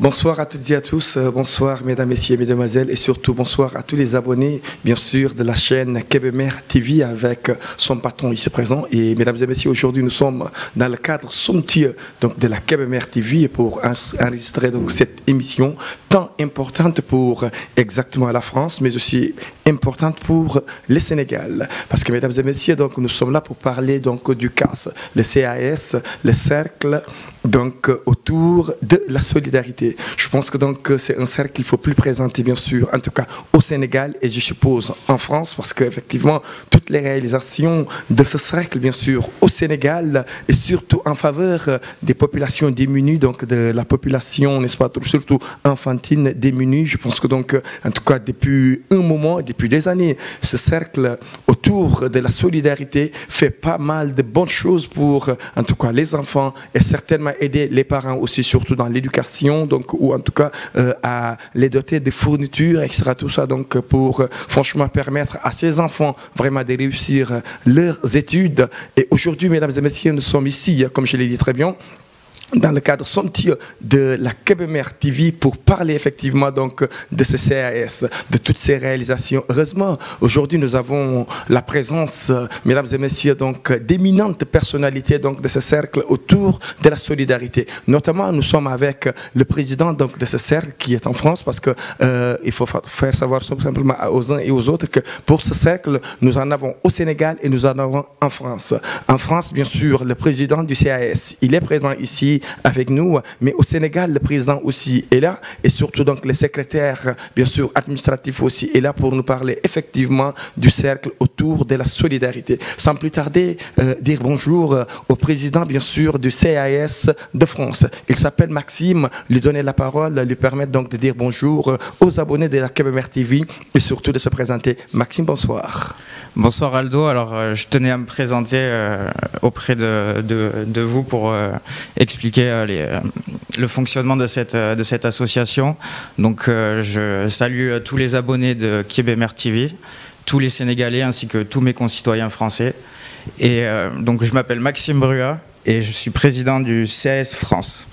Bonsoir à toutes et à tous, bonsoir mesdames, messieurs, mesdemoiselles et surtout bonsoir à tous les abonnés bien sûr de la chaîne Kébémer TV avec son patron ici présent. Et mesdames et messieurs, aujourd'hui nous sommes dans le cadre somptueux donc, de la Kébémer TV pour enregistrer donc, cette émission tant importante pour exactement la France mais aussi importante pour le Sénégal. Parce que mesdames et messieurs, donc, nous sommes là pour parler donc, du CAS, le CAS, le cercle donc, autour de la solidarité. Je pense que donc c'est un cercle qu'il ne faut plus présenter bien sûr, en tout cas au Sénégal et je suppose en France, parce qu'effectivement toutes les réalisations de ce cercle bien sûr au Sénégal et surtout en faveur des populations démunies, donc de la population, n'est-ce pas, surtout enfantine démunie. Je pense que donc en tout cas depuis un moment, depuis des années, ce cercle autour de la solidarité fait pas mal de bonnes choses pour en tout cas les enfants et certainement aider les parents aussi, surtout dans l'éducation, donc ou en tout cas à les doter de fournitures, etc. Tout ça donc pour franchement permettre à ces enfants vraiment de réussir leurs études. Et aujourd'hui, mesdames et messieurs, nous sommes ici, comme je l'ai dit très bien, dans le cadre somptueux de la Kébémer TV pour parler effectivement donc de ce CAS, de toutes ces réalisations. Heureusement, aujourd'hui nous avons la présence, mesdames et messieurs, donc d'éminentes personnalités donc de ce cercle autour de la solidarité. Notamment, nous sommes avec le président donc de ce cercle qui est en France, parce que il faut faire savoir simplement aux uns et aux autres que pour ce cercle, nous en avons au Sénégal et nous en avons en France. En France, bien sûr, le président du CAS, il est présent ici avec nous, mais au Sénégal, le président aussi est là, et surtout donc le secrétaire, bien sûr, administratif aussi est là pour nous parler effectivement du cercle autour de la solidarité. Sans plus tarder, dire bonjour au président, bien sûr, du CAS de France. Il s'appelle Maxime, lui donner la parole, lui permettre donc de dire bonjour aux abonnés de la Kébémer TV et surtout de se présenter. Maxime, bonsoir. Bonsoir Aldo, alors je tenais à me présenter auprès de vous pour expliquer le fonctionnement de cette association. Donc je salue tous les abonnés de Kébémer TV, tous les Sénégalais ainsi que tous mes concitoyens français. Et donc je m'appelle Maxime Brua et je suis président du CAS France.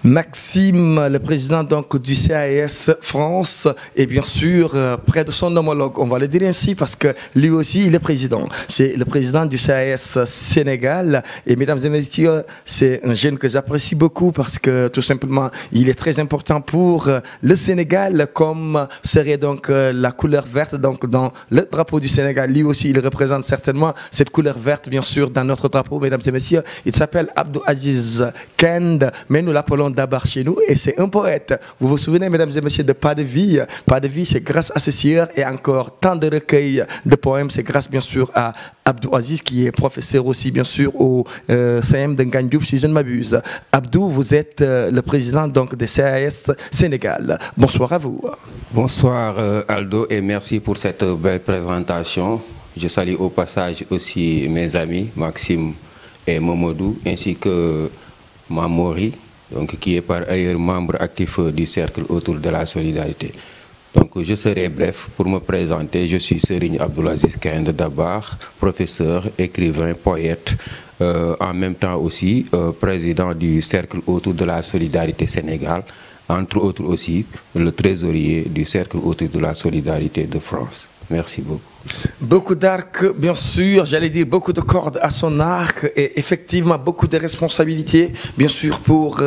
Maxime, le président donc du CAS France, et bien sûr près de son homologue, on va le dire ainsi parce que lui aussi il est président. C'est le président du CAS Sénégal. Et mesdames et messieurs, c'est un jeune que j'apprécie beaucoup parce que tout simplement il est très important pour le Sénégal, comme serait donc la couleur verte donc dans le drapeau du Sénégal. Lui aussi il représente certainement cette couleur verte bien sûr dans notre drapeau, mesdames et messieurs. Il s'appelle Abdou Aziz Kend, mais nous l'appelons Dabar chez nous, et c'est un poète. Vous vous souvenez, mesdames et messieurs, de Pas de vie? Pas de vie, c'est grâce à ce sieur et encore tant de recueils de poèmes. C'est grâce, bien sûr, à Abdou Aziz, qui est professeur aussi, bien sûr, au CM de Ngandiouf, si je ne m'abuse. Abdou, vous êtes le président donc des CAS Sénégal. Bonsoir à vous. Bonsoir Aldo, et merci pour cette belle présentation. Je salue au passage aussi mes amis, Maxime et Momodou, ainsi que Mamori, donc, qui est par ailleurs membre actif du cercle autour de la solidarité. Donc je serai bref pour me présenter. Je suis Serigne Abdoulaziz Kende Dabar, professeur, écrivain, poète, en même temps aussi président du cercle autour de la solidarité Sénégal, entre autres aussi le trésorier du cercle autour de la solidarité de France. Merci beaucoup. Beaucoup d'arcs, bien sûr, j'allais dire beaucoup de cordes à son arc et effectivement beaucoup de responsabilités, bien sûr, pour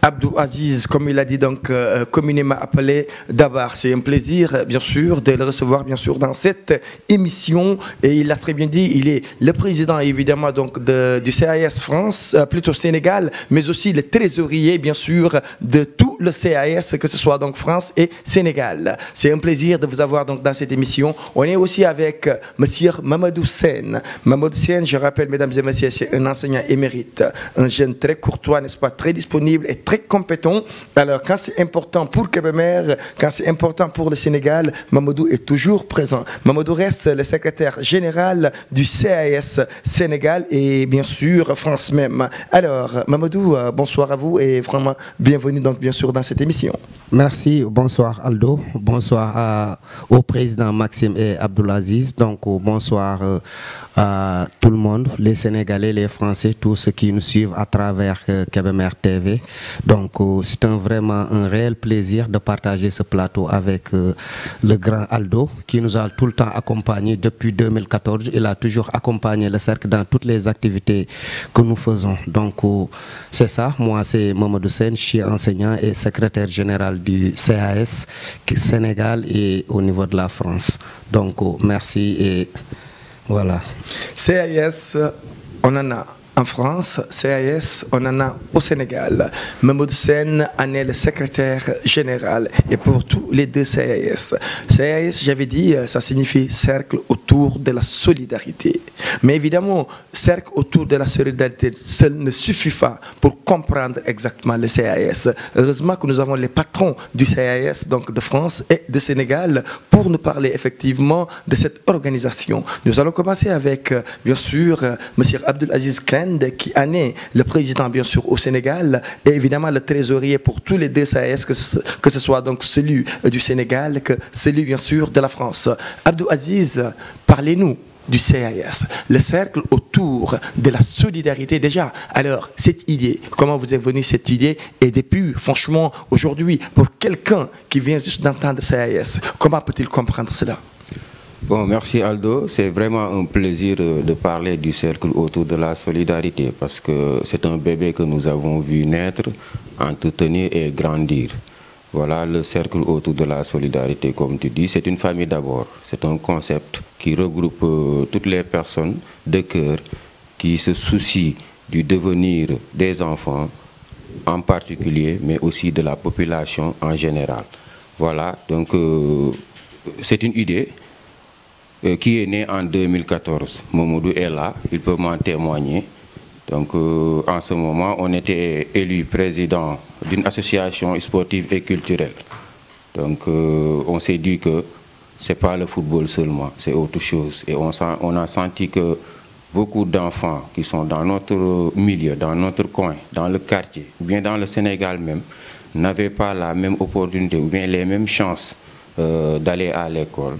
Abdou Aziz, comme il a dit, donc communément appelé Dabar. C'est un plaisir, bien sûr, de le recevoir, bien sûr, dans cette émission. Et il l'a très bien dit, il est le président, évidemment, donc du CAS France, plutôt Sénégal, mais aussi le trésorier, bien sûr, de tout le CAS, que ce soit donc France et Sénégal. C'est un plaisir de vous avoir donc dans cette émission. On est aussi avec monsieur Mamadou Sène. Mamadou Sène, je rappelle, mesdames et messieurs, c'est un enseignant émérite, un jeune très courtois, n'est-ce pas, très disponible et très compétent. Alors, quand c'est important pour Kébémer, quand c'est important pour le Sénégal, Mamadou est toujours présent. Mamadou reste le secrétaire général du CAS Sénégal et bien sûr France même. Alors, Mamadou, bonsoir à vous et vraiment bienvenue donc bien sûr dans cette émission. Merci, bonsoir Aldo, bonsoir au président Maxime Maxime et Abdulaziz. Donc bonsoir à tout le monde, les Sénégalais, les Français, tous ceux qui nous suivent à travers Kébémer TV. Donc c'est vraiment un réel plaisir de partager ce plateau avec le grand Aldo qui nous a tout le temps accompagnés depuis 2014. Il a toujours accompagné le cercle dans toutes les activités que nous faisons. Donc c'est ça, moi c'est Mamadou Sène, je suis enseignant et secrétaire général du CAS Sénégal et au niveau de la France. Donc merci et voilà. CAS, on en a en France, CAS, on en a au Sénégal. Mamadou Sène en est le secrétaire général et pour tous les deux CAS. CAS, j'avais dit, ça signifie cercle autour de la solidarité. Mais évidemment, cercle autour de la solidarité seul ne suffit pas pour comprendre exactement le CAS. Heureusement que nous avons les patrons du CAS, donc de France et de Sénégal, pour nous parler effectivement de cette organisation. Nous allons commencer avec, bien sûr, M. Abdulaziz Kend, qui en est le président bien sûr au Sénégal et évidemment le trésorier pour tous les deux CAS, que ce soit donc celui du Sénégal que celui bien sûr de la France. Abdulaziz, parlez-nous du CAS, le cercle autour de la solidarité déjà. Alors, cette idée, comment vous est venue cette idée? Et depuis, franchement, aujourd'hui, pour quelqu'un qui vient juste d'entendre CAS, comment peut-il comprendre cela? Bon, merci Aldo. C'est vraiment un plaisir de parler du cercle autour de la solidarité parce que c'est un bébé que nous avons vu naître, entretenir et grandir. Voilà, le cercle autour de la solidarité, comme tu dis, c'est une famille d'abord. C'est un concept qui regroupe toutes les personnes de cœur qui se soucient du devenir des enfants en particulier, mais aussi de la population en général. Voilà, donc c'est une idée qui est né en 2014. Mamadou est là, il peut m'en témoigner. Donc en ce moment, on était élu président d'une association sportive et culturelle. Donc on s'est dit que ce n'est pas le football seulement, c'est autre chose. Et on a senti que beaucoup d'enfants qui sont dans notre milieu, dans notre coin, dans le quartier, ou bien dans le Sénégal même, n'avaient pas la même opportunité ou bien les mêmes chances d'aller à l'école.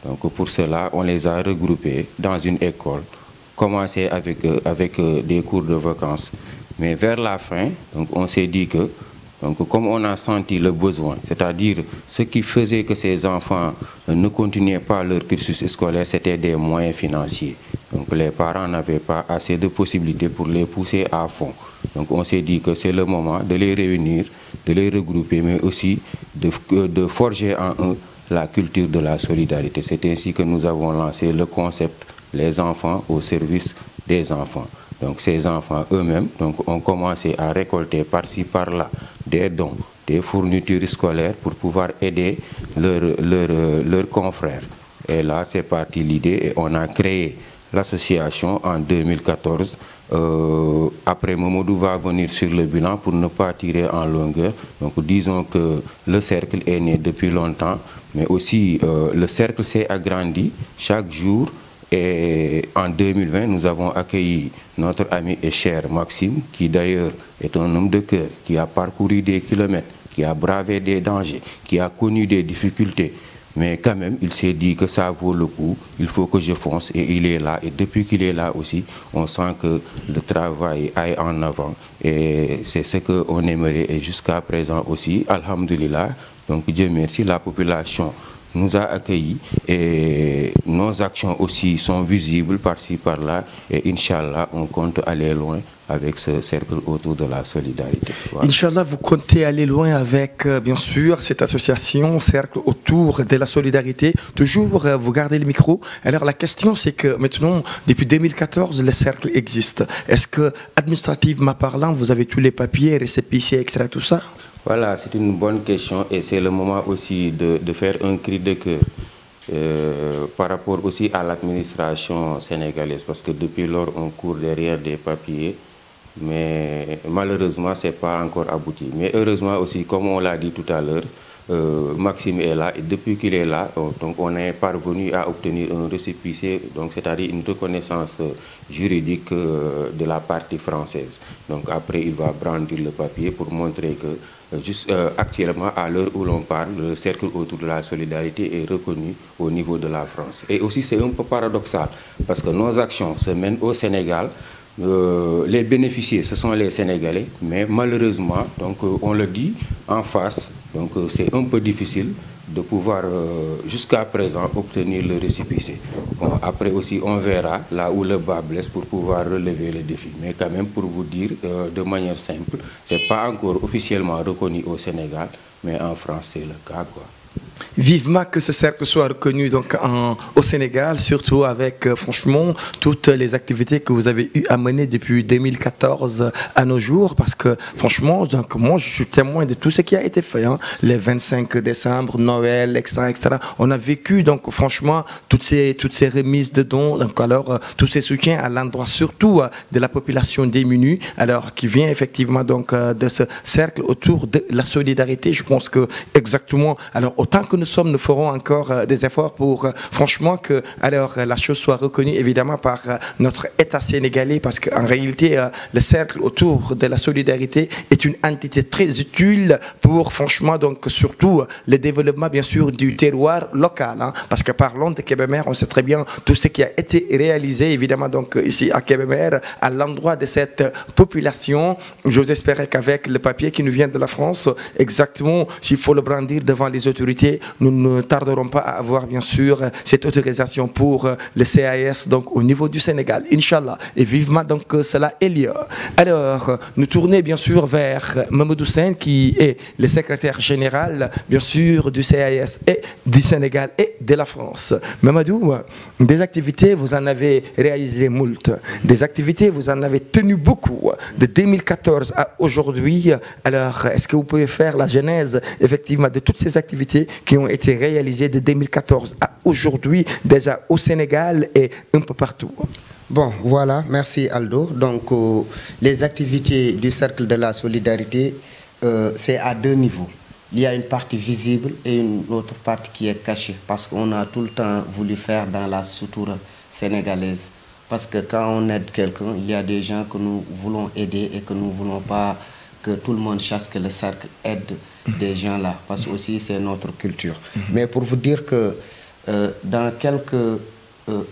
Donc pour cela, on les a regroupés dans une école, commencé avec des cours de vacances. Mais vers la fin, donc on s'est dit que, donc comme on a senti le besoin, c'est-à-dire ce qui faisait que ces enfants ne continuaient pas leur cursus scolaire, c'était des moyens financiers. Donc les parents n'avaient pas assez de possibilités pour les pousser à fond. Donc on s'est dit que c'est le moment de les réunir, de les regrouper, mais aussi de forger en eux la culture de la solidarité. C'est ainsi que nous avons lancé le concept « Les enfants au service des enfants ». Donc ces enfants eux-mêmes ont commencé à récolter par-ci par-là des dons, des fournitures scolaires pour pouvoir aider leurs confrères. Et là, c'est parti l'idée et on a créé l'association en 2014. Après, Mamadou va venir sur le bilan pour ne pas tirer en longueur. Donc disons que le cercle est né depuis longtemps, mais aussi le cercle s'est agrandi chaque jour. Et en 2020, nous avons accueilli notre ami et cher Maxime, qui d'ailleurs est un homme de cœur, qui a parcouru des kilomètres, qui a bravé des dangers, qui a connu des difficultés. Mais quand même, il s'est dit que ça vaut le coup, il faut que je fonce et il est là. Et depuis qu'il est là aussi, on sent que le travail aille en avant. Et c'est ce qu'on aimerait. Et jusqu'à présent aussi, alhamdulillah, donc Dieu merci, la population nous a accueillis et nos actions aussi sont visibles par-ci par-là et Inch'Allah on compte aller loin avec ce cercle autour de la solidarité. Voilà. Inch'Allah, vous comptez aller loin avec, bien sûr, cette association, cercle autour de la solidarité. Toujours, vous gardez le micro. Alors, la question, c'est que maintenant, depuis 2014, le cercle existe. Est-ce que, administrativement parlant, vous avez tous les papiers, récépissés, etc., tout ça? Voilà, c'est une bonne question et c'est le moment aussi de faire un cri de cœur par rapport aussi à l'administration sénégalaise parce que depuis lors, on court derrière des papiers. Mais malheureusement, ce n'est pas encore abouti. Mais heureusement aussi, comme on l'a dit tout à l'heure, Maxime est là et depuis qu'il est là, donc on est parvenu à obtenir un récépissé, c'est-à-dire une reconnaissance juridique de la partie française. Donc après, il va brandir le papier pour montrer que Actuellement, à l'heure où l'on parle, le cercle autour de la solidarité est reconnu au niveau de la France. Et aussi, c'est un peu paradoxal, parce que nos actions se mènent au Sénégal. Les bénéficiaires, ce sont les Sénégalais, mais malheureusement, donc, on le dit en face, donc c'est un peu difficile de pouvoir, jusqu'à présent, obtenir le récépissé. Bon, après aussi, on verra là où le bas blesse pour pouvoir relever le défi. Mais quand même, pour vous dire de manière simple, ce n'est pas encore officiellement reconnu au Sénégal, mais en France, c'est le cas, quoi. Vivement que ce cercle soit reconnu donc au Sénégal, surtout avec franchement toutes les activités que vous avez eu à mener depuis 2014 à nos jours, parce que franchement, donc, moi je suis témoin de tout ce qui a été fait, hein, les 25 décembre, Noël, etc., etc. On a vécu donc franchement toutes ces remises de dons, donc alors tous ces soutiens à l'endroit surtout de la population démunie, alors qui vient effectivement donc de ce cercle autour de la solidarité. Je pense que exactement, alors autant que nous ferons encore des efforts pour franchement que alors la chose soit reconnue évidemment par notre État sénégalais, parce qu'en réalité le cercle autour de la solidarité est une entité très utile pour franchement donc surtout le développement bien sûr du terroir local, hein, parce que parlons de Kébémer, on sait très bien tout ce qui a été réalisé évidemment donc ici à Kébémer à l'endroit de cette population. J'ose espérer qu'avec le papier qui nous vient de la France, exactement s'il faut le brandir devant les autorités, nous ne tarderons pas à avoir bien sûr cette autorisation pour le CAS donc au niveau du Sénégal, Inch'Allah, et vivement donc que cela ait lieu. Alors, nous tournons bien sûr vers Mamadou Sène qui est le secrétaire général bien sûr du CAS et du Sénégal et de la France. Mamadou, des activités vous en avez réalisé moult, des activités vous en avez tenu beaucoup, de 2014 à aujourd'hui. Alors, est-ce que vous pouvez faire la genèse effectivement de toutes ces activités qui ont été réalisées de 2014 à aujourd'hui, déjà au Sénégal et un peu partout? Bon, voilà, merci Aldo. Donc, les activités du Cercle de la Solidarité, c'est à deux niveaux. Il y a une partie visible et une autre partie qui est cachée, parce qu'on a tout le temps voulu faire dans la suture sénégalaise. Parce que quand on aide quelqu'un, il y a des gens que nous voulons aider et que nous ne voulons pas que tout le monde chasse, que le cercle aide des gens là, parce que aussi c'est notre culture. Mais pour vous dire que dans quelques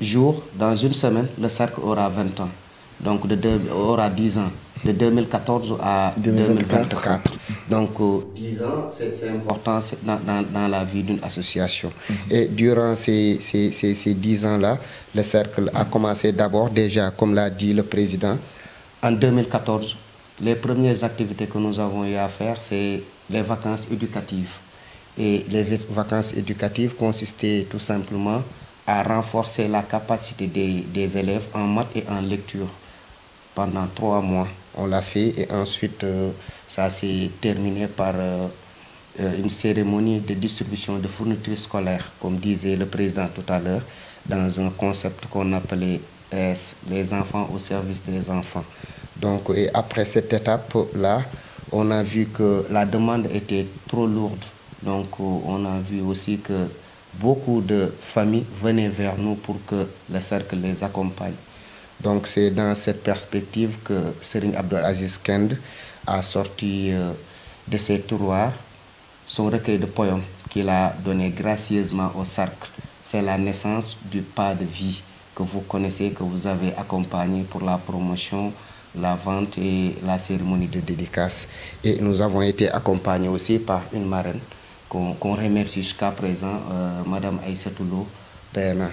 jours, dans une semaine, le cercle aura 20 ans, donc aura 10 ans, de 2014 à 2024. Donc 10 ans, c'est important dans la vie d'une association. Et durant ces 10 ans-là, le cercle a commencé d'abord déjà, comme l'a dit le président, en 2014. Les premières activités que nous avons eu à faire, c'est les vacances éducatives. Et les vacances éducatives consistaient tout simplement à renforcer la capacité des élèves en maths et en lecture. Pendant 3 mois, on l'a fait et ensuite, ça s'est terminé par une cérémonie de distribution de fournitures scolaires, comme disait le président tout à l'heure, dans un concept qu'on appelait les enfants au service des enfants. Donc, et après cette étape-là, on a vu que la demande était trop lourde. Donc, on a vu aussi que beaucoup de familles venaient vers nous pour que le cercle les accompagne. Donc, c'est dans cette perspective que Serigne Abdoul Aziz Kend a sorti de ses tiroirs son recueil de poèmes qu'il a donné gracieusement au cercle. C'est la naissance du pas de vie que vous connaissez, que vous avez accompagné pour la promotion, la vente et la cérémonie de dédicace. Et nous avons été accompagnés aussi par une marraine qu'on remercie jusqu'à présent, Madame Aïssatou Lo Pena.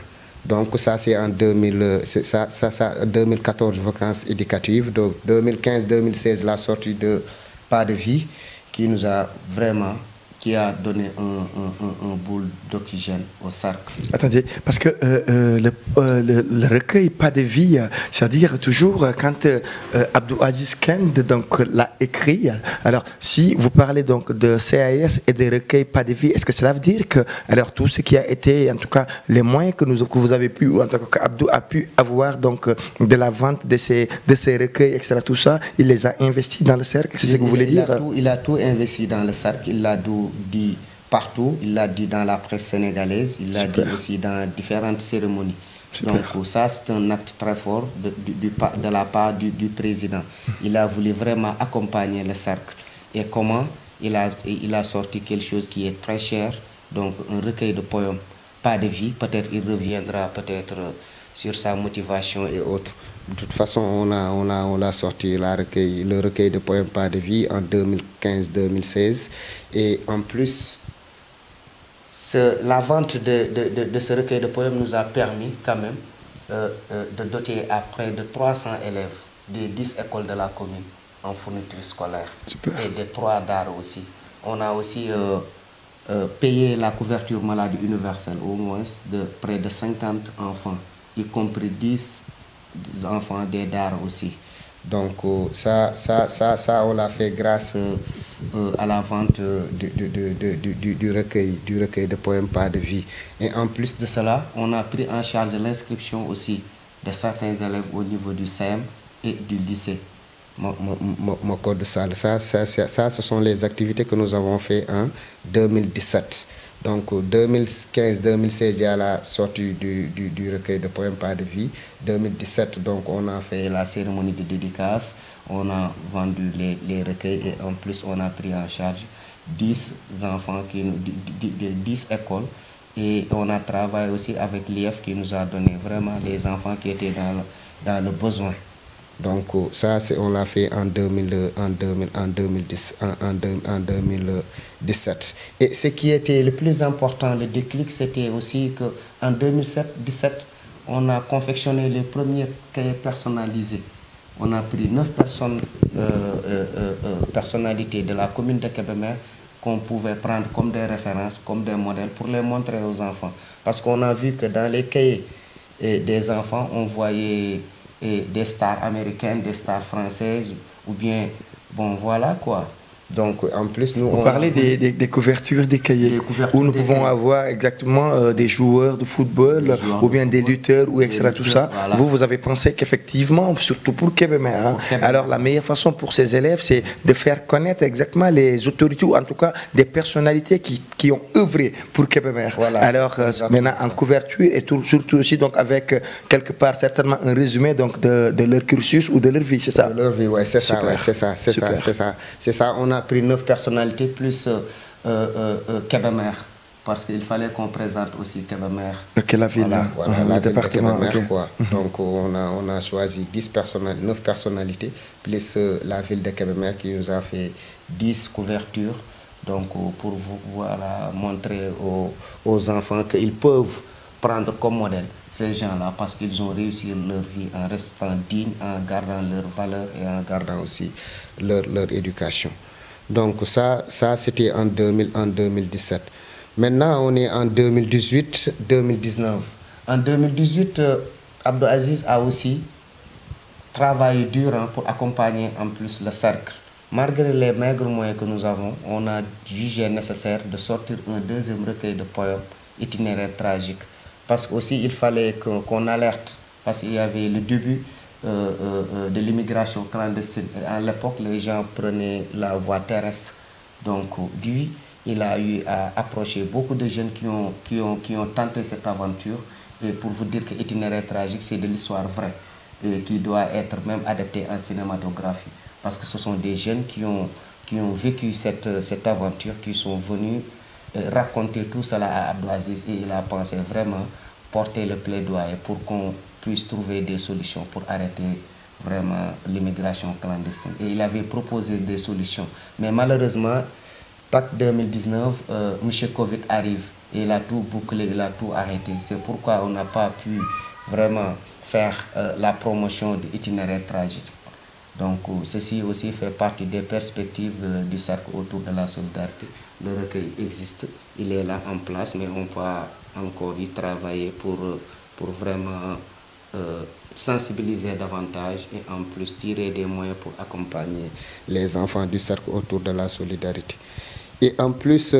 Donc ça c'est en 2014, vacances éducatives. Donc 2015-2016, la sortie de Pas de vie qui nous a vraiment, qui a donné un boule d'oxygène au cercle. Attendez, parce que le recueil Pas de vie, c'est-à-dire toujours quand Abdou Aziz Kend l'a écrit, alors si vous parlez donc de CAS et des recueils Pas de vie, est-ce que cela veut dire que alors tout ce qui a été, en tout cas les moyens que vous avez pu, ou en tout cas Abdou a pu avoir donc de la vente de ces recueils, etc., tout ça, il les a investis dans le cercle, c'est ce que vous voulez dire? Il a tout investi dans le cercle, il l'a dit partout, il l'a dit dans la presse sénégalaise, il l'a dit aussi dans différentes cérémonies. Super. Donc ça c'est un acte très fort de la part du président. Il a voulu vraiment accompagner le cercle. Et comment? il a sorti quelque chose qui est très cher, donc un recueil de poèmes, Pas de vie. Peut-être il reviendra peut-être sur sa motivation et autres. De toute façon, on a sorti le recueil de poèmes Pas de vie en 2015-2016. Et en plus, la vente de ce recueil de poèmes nous a permis quand même de doter à près de 300 élèves des 10 écoles de la commune en fourniture scolaire. Super. Et des 3 daara aussi. On a aussi payé la couverture maladie universelle au moins de près de 50 enfants, y compris 10 enfants des daara aussi. Donc ça, on l'a fait grâce à la vente du recueil de poèmes Pas de vie. Et en plus de cela, on a pris en charge l'inscription aussi de certains élèves au niveau du CEM et du lycée. Mon code de salle. Ça, ce sont les activités que nous avons fait en 2017. Donc 2015-2016, il y a la sortie du recueil de poèmes Pas de vie. 2017, donc on a fait la cérémonie de dédicace, on a vendu les recueils et en plus on a pris en charge 10 enfants, 10 écoles. Et on a travaillé aussi avec l'IF qui nous a donné vraiment les enfants qui étaient dans le besoin. Donc ça, on l'a fait en 2017. Et ce qui était le plus important, le déclic, c'était aussi qu'en 2017, on a confectionné les premiers cahiers personnalisés. On a pris 9 personnalités de la commune de Kébémer qu'on pouvait prendre comme des références, comme des modèles pour les montrer aux enfants. Parce qu'on a vu que dans les cahiers des enfants, on voyait des stars américaines, des stars françaises, ou bien, bon, voilà quoi. Donc, en plus, nous... Vous parlez des couvertures des cahiers, où nous pouvons avoir exactement des joueurs de football, ou bien des lutteurs, ou etc. Tout ça. Voilà. Vous avez pensé qu'effectivement, surtout pour Kébémer, hein, alors la meilleure façon pour ces élèves, c'est de faire connaître exactement les autorités, ou en tout cas des personnalités qui ont œuvré pour Kébémer. Voilà, alors maintenant, en couverture, et surtout aussi donc, avec quelque part certainement un résumé donc, de leur cursus ou de leur vie, c'est ça? De leur vie, oui, c'est ça, ouais, c'est ça. On a pris 9 personnalités plus Kébémer, parce qu'il fallait qu'on présente aussi Kébémer. Ok, la ville, voilà, la département. De Kébémer, quoi. Donc on a choisi 9 personnalités, plus la ville de Kébémer qui nous a fait 10 couvertures, donc pour voilà, montrer aux enfants qu'ils peuvent prendre comme modèle ces gens-là, parce qu'ils ont réussi leur vie en restant dignes, en gardant leurs valeurs et en gardant aussi leur éducation. Donc ça c'était en 2017. Maintenant, on est en 2018-2019. En 2018, Abdou Aziz a aussi travaillé dur pour accompagner en plus le cercle. Malgré les maigres moyens que nous avons, on a jugé nécessaire de sortir un deuxième recueil de poèmes itinéraire tragique. Parce qu'aussi, il fallait qu'on alerte, parce qu'il y avait le début de l'immigration clandestine. Et à l'époque, les gens prenaient la voie terrestre. Donc, lui, il a eu à approcher beaucoup de jeunes qui ont tenté cette aventure. Et pour vous dire que Itinéraire tragique, c'est de l'histoire vraie et qui doit être même adaptée en cinématographie. Parce que ce sont des jeunes qui ont vécu cette aventure, qui sont venus raconter tout cela à Abdou Aziz. Et il a pensé vraiment porter le plaidoyer pour qu'on puisse trouver des solutions pour arrêter vraiment l'immigration clandestine. Et il avait proposé des solutions. Mais malheureusement, TAC 2019, M. Covid arrive et il a tout bouclé, il a tout arrêté. C'est pourquoi on n'a pas pu vraiment faire la promotion de l'itinéraire tragique. Donc ceci aussi fait partie des perspectives du cercle autour de la solidarité. Le recueil existe, il est là en place, mais on peut encore y travailler pour vraiment sensibiliser davantage et en plus tirer des moyens pour accompagner les enfants du cercle autour de la solidarité. Et en plus,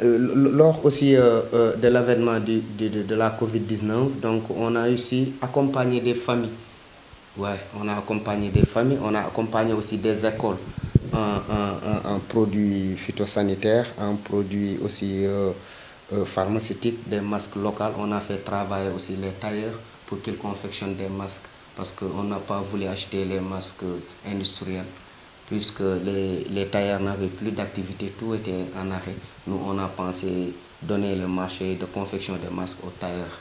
lors aussi de l'avènement de la Covid-19, donc on a aussi accompagné des familles. Ouais, on a accompagné des familles, on a accompagné aussi des écoles en produits phytosanitaires, en produits aussi pharmaceutiques, des masques locaux. On a fait travailler aussi les tailleurs pour qu'ils confectionnent des masques parce qu'on n'a pas voulu acheter les masques industriels. puisque les tailleurs n'avaient plus d'activité, tout était en arrêt. Nous, on a pensé donner le marché de confection des masques aux tailleurs.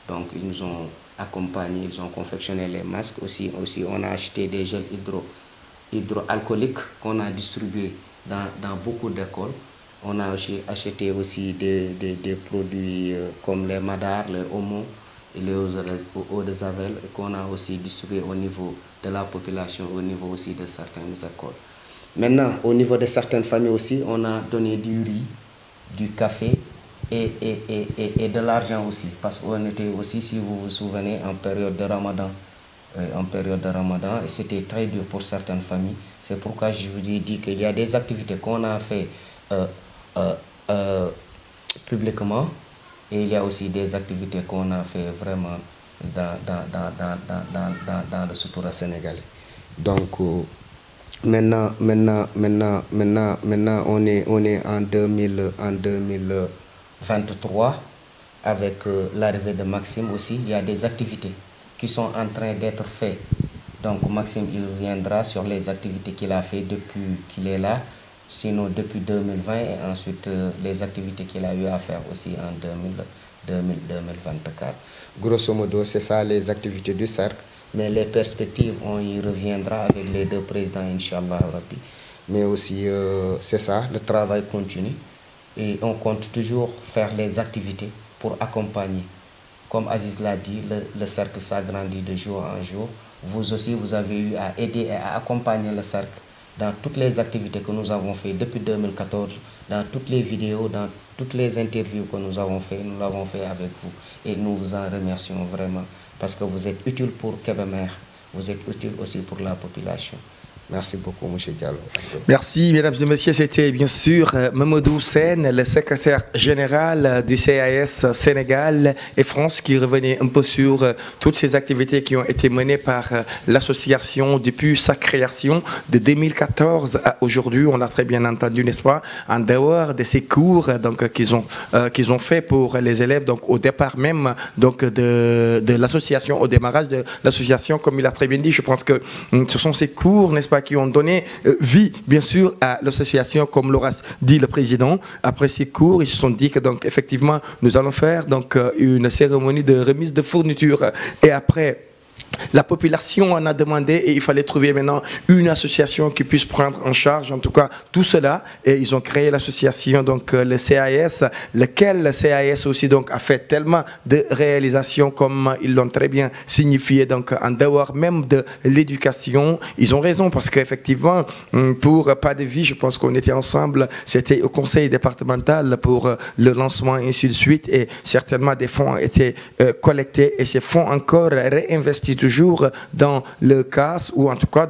Donc, ils nous ont accompagnés, ils ont confectionné les masques. Aussi on a acheté des gels hydroalcooliques qu'on a distribués dans beaucoup d'écoles. On a acheté aussi des produits comme les madars, les homos et les eaux de javel qu'on a aussi distribué au niveau de la population, au niveau aussi de certaines écoles. Maintenant, au niveau de certaines familles aussi, on a donné du riz, du café et de l'argent aussi. Parce qu'on était aussi, si vous vous souvenez, en période de Ramadan. Et c'était très dur pour certaines familles. C'est pourquoi je vous ai dit qu'il y a des activités qu'on a fait publiquement, et il y a aussi des activités qu'on a fait vraiment dans le Soutoura sénégalais. Donc maintenant on est en 2023 avec l'arrivée de Maxime aussi. Il y a des activités qui sont en train d'être faites. Donc Maxime, il viendra sur les activités qu'il a fait depuis qu'il est là. Sinon depuis 2020 et ensuite les activités qu'il a eu à faire aussi en 2024. Grosso modo, c'est ça les activités du cercle, mais les perspectives, on y reviendra avec les deux présidents, Inch'Allah Rabbi. Mais aussi, c'est ça, le travail continue et on compte toujours faire les activités pour accompagner. Comme Aziz l'a dit, le cercle s'agrandit de jour en jour. Vous aussi, vous avez eu à aider et à accompagner le cercle dans toutes les activités que nous avons faites depuis 2014, dans toutes les vidéos, dans toutes les interviews que nous l'avons fait avec vous. Et nous vous en remercions vraiment parce que vous êtes utile pour Kébémer, vous êtes utile aussi pour la population. Merci beaucoup, M. Diallo. Merci, mesdames et messieurs. C'était bien sûr Mamadou Sène, le secrétaire général du CAS Sénégal et France, qui revenait un peu sur toutes ces activités qui ont été menées par l'association depuis sa création de 2014 à aujourd'hui. On l'a très bien entendu, n'est-ce pas, en dehors de ces cours qu'ils ont fait pour les élèves, donc au départ même donc de l'association, au démarrage de l'association, comme il a très bien dit. Je pense que ce sont ces cours, n'est-ce pas, qui ont donné vie, bien sûr, à l'association, comme l'aura dit le président. Après ces cours, ils se sont dit que, donc, effectivement, nous allons faire donc, une cérémonie de remise de fournitures. Et après, la population en a demandé et il fallait trouver maintenant une association qui puisse prendre en charge, en tout cas, tout cela. Et ils ont créé l'association, donc le CAS, lequel le CAS aussi donc, a fait tellement de réalisations comme ils l'ont très bien signifié, donc en dehors même de l'éducation. Ils ont raison parce qu'effectivement, pour Pas de Vie, je pense qu'on était ensemble, c'était au conseil départemental pour le lancement et ainsi de suite. Et certainement des fonds ont été collectés et ces fonds encore réinvestis toujours dans le CAS ou en tout cas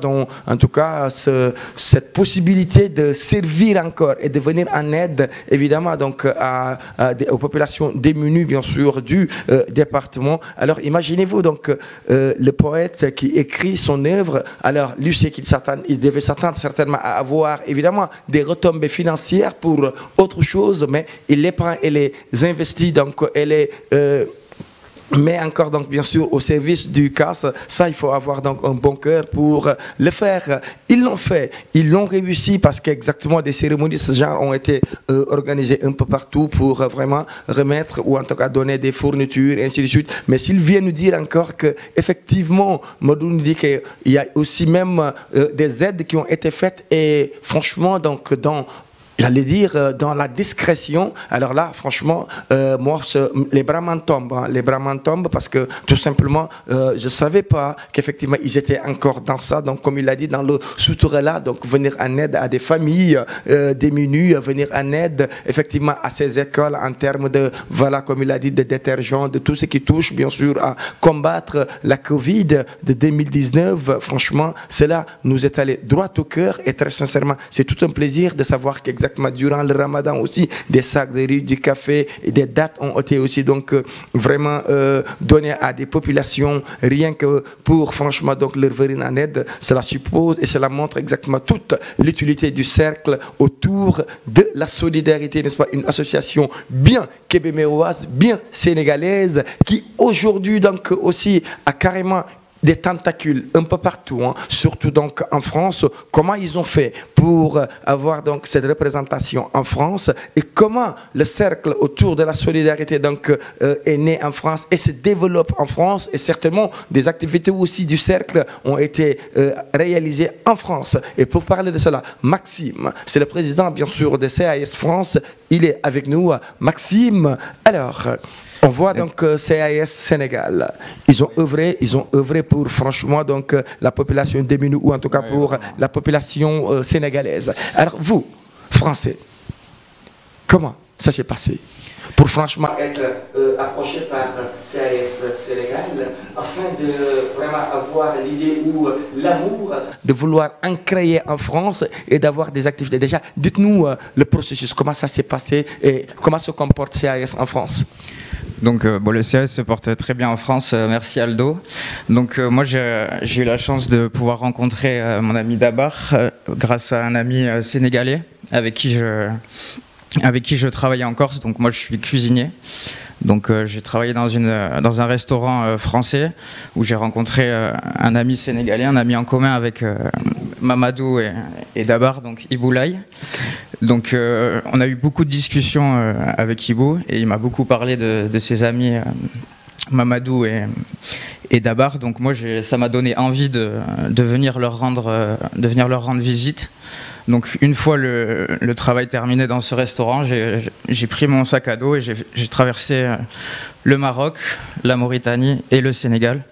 cette possibilité de servir encore et de venir en aide évidemment donc aux populations démunies bien sûr du département. Alors imaginez-vous donc le poète qui écrit son œuvre, alors lui c'est qu'il devait s'attendre certainement à avoir évidemment des retombées financières pour autre chose, mais il les prend et les investit donc et les mais encore donc bien sûr au service du CAS. Ça, il faut avoir donc un bon cœur pour le faire. Ils l'ont fait, ils l'ont réussi parce qu'exactement des cérémonies de ce genre ont été organisées un peu partout pour vraiment remettre ou en tout cas donner des fournitures et ainsi de suite. Mais s'ils viennent nous dire encore que effectivement, Modou nous dit qu'il y a aussi même des aides qui ont été faites et franchement donc j'allais dire dans la discrétion. Alors là, franchement, moi, les bras m'en tombent. Hein, les bras m'en tombent parce que tout simplement, je ne savais pas qu'effectivement, ils étaient encore dans ça. Donc, comme il l'a dit, dans le Soutoura, donc venir en aide à des familles démunies, venir en aide effectivement à ces écoles en termes de, voilà, comme il a dit, de détergents, de tout ce qui touche, bien sûr, à combattre la Covid de 2019. Franchement, cela nous est allé droit au cœur et très sincèrement, c'est tout un plaisir de savoir qu'exactement durant le Ramadan aussi, des sacs de riz, du café, et des dates ont été aussi donc vraiment données à des populations rien que pour franchement donc leur venir en aide. Cela suppose et cela montre exactement toute l'utilité du cercle autour de la solidarité, n'est-ce pas, une association bien kébéméroise, bien sénégalaise qui aujourd'hui donc aussi a carrément des tentacules un peu partout, hein, surtout donc en France. Comment ils ont fait pour avoir donc cette représentation en France et comment le cercle autour de la solidarité donc est né en France et se développe en France, et certainement des activités aussi du cercle ont été réalisées en France. Et pour parler de cela, Maxime, c'est le président bien sûr de CAS France, il est avec nous. Maxime, alors on voit donc CAS Sénégal, ils ont œuvré pour franchement donc la population démunie, ou en tout cas pour la population sénégalaise. Alors vous, Français, comment ça s'est passé pour franchement être approché par CAS Sénégal afin de vraiment avoir l'idée ou l'amour de vouloir en créer en France et d'avoir des activités? Déjà, dites-nous le processus, comment ça s'est passé et comment se comporte CAS en France? Donc le CAS se porte très bien en France, merci Aldo. Donc moi j'ai eu la chance de pouvoir rencontrer mon ami Dabar grâce à un ami sénégalais avec qui je travaillais en Corse. Donc moi je suis cuisinier. Donc j'ai travaillé dans un restaurant français où j'ai rencontré un ami sénégalais, un ami en commun avec Mamadou et Dabar, donc Iboulaye. Donc on a eu beaucoup de discussions avec Ibou et il m'a beaucoup parlé de ses amis Mamadou et Dabar. Donc moi ça m'a donné envie de venir leur rendre visite. Donc une fois le travail terminé dans ce restaurant, j'ai pris mon sac à dos et j'ai traversé le Maroc, la Mauritanie et le Sénégal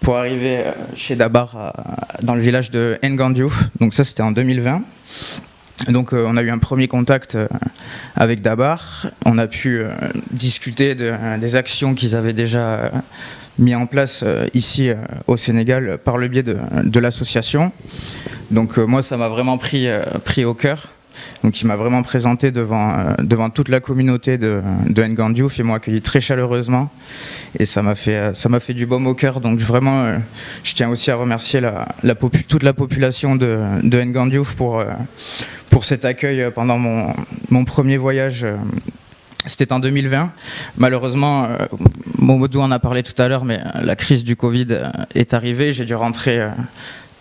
pour arriver chez Dabar dans le village de Ngandiouf. Donc ça c'était en 2020. Donc on a eu un premier contact avec Dabar, on a pu discuter des actions qu'ils avaient déjà mis en place ici au Sénégal par le biais de l'association. Donc moi ça m'a vraiment pris au cœur. Donc il m'a vraiment présenté devant toute la communauté de Ngandiouf et m'a accueilli très chaleureusement et ça m'a fait du baume au cœur. Donc vraiment je tiens aussi à remercier toute la population de Ngandiouf pour cet accueil pendant mon premier voyage. C'était en 2020. Malheureusement, Momodou en a parlé tout à l'heure, mais la crise du Covid est arrivée. J'ai dû rentrer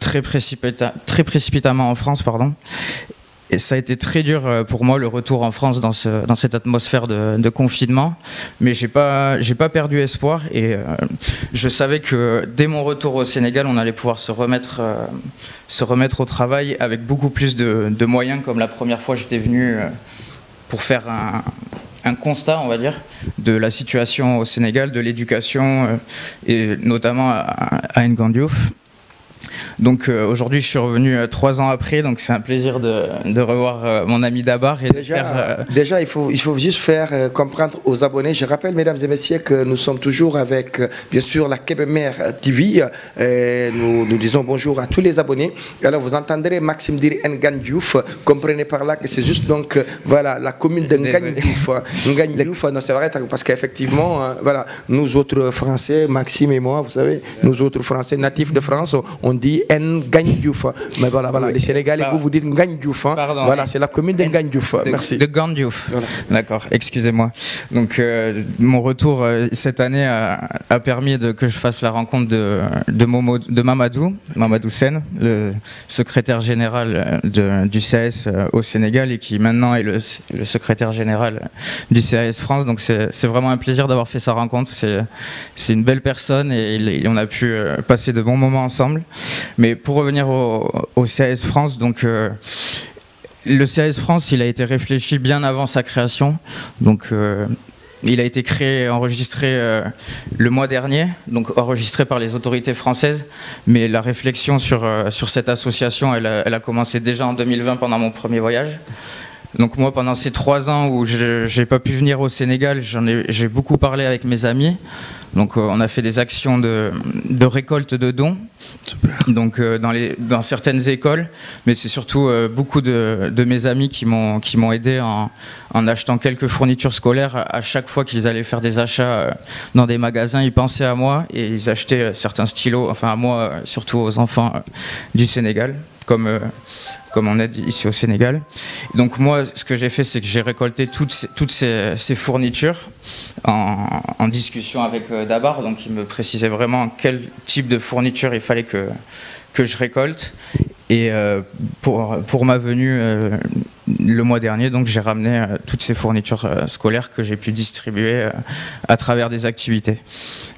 très précipitamment en France, pardon. Et ça a été très dur pour moi le retour en France dans cette atmosphère de confinement, mais j'ai pas perdu espoir et je savais que dès mon retour au Sénégal, on allait pouvoir se remettre au travail avec beaucoup plus de moyens, comme la première fois j'étais venu pour faire un constat, on va dire, de la situation au Sénégal, de l'éducation et notamment à Ngandiouf. Donc aujourd'hui je suis revenu 3 ans après, donc c'est un plaisir de revoir mon ami Dabar. Et déjà il faut juste faire comprendre aux abonnés, je rappelle mesdames et messieurs que nous sommes toujours avec bien sûr la Kébémer TV, nous disons bonjour à tous les abonnés. Alors vous entendrez Maxime dire Ngandiouf, comprenez par là que c'est juste donc voilà la commune de Ngandiouf. Ngandiouf, non c'est vrai parce qu'effectivement voilà, nous autres Français, Maxime et moi, vous savez, nous autres Français natifs de France, on dit Ngandiouf, mais voilà, les Sénégalais, vous dites Ngandiouf, hein. Voilà, c'est la commune de Ngandiouf. Merci. De Ngandiouf, voilà. D'accord, excusez-moi. Donc mon retour cette année a permis que je fasse la rencontre de Mamadou Sen, le secrétaire général du CAS au Sénégal et qui maintenant est le secrétaire général du CAS France. Donc c'est vraiment un plaisir d'avoir fait sa rencontre. C'est une belle personne et on a pu passer de bons moments ensemble. Mais pour revenir au CAS France, donc le CAS France, il a été réfléchi bien avant sa création. Donc il a été créé, enregistré le mois dernier, donc enregistré par les autorités françaises. Mais la réflexion sur cette association, elle a commencé déjà en 2020 pendant mon premier voyage. Donc moi, pendant ces 3 ans où j'ai pas pu venir au Sénégal, j'ai beaucoup parlé avec mes amis. Donc on a fait des actions de récolte de dons. Super. Donc dans certaines écoles, mais c'est surtout beaucoup de mes amis qui m'ont aidé en achetant quelques fournitures scolaires. À chaque fois qu'ils allaient faire des achats dans des magasins, ils pensaient à moi et ils achetaient certains stylos, enfin à moi, surtout aux enfants du Sénégal. comme on a dit ici au Sénégal. Donc moi, ce que j'ai fait, c'est que j'ai récolté toutes ces fournitures en discussion avec Dabar. Donc il me précisait vraiment quel type de fourniture il fallait que je récolte. Et pour ma venue le mois dernier, donc j'ai ramené toutes ces fournitures scolaires que j'ai pu distribuer à travers des activités.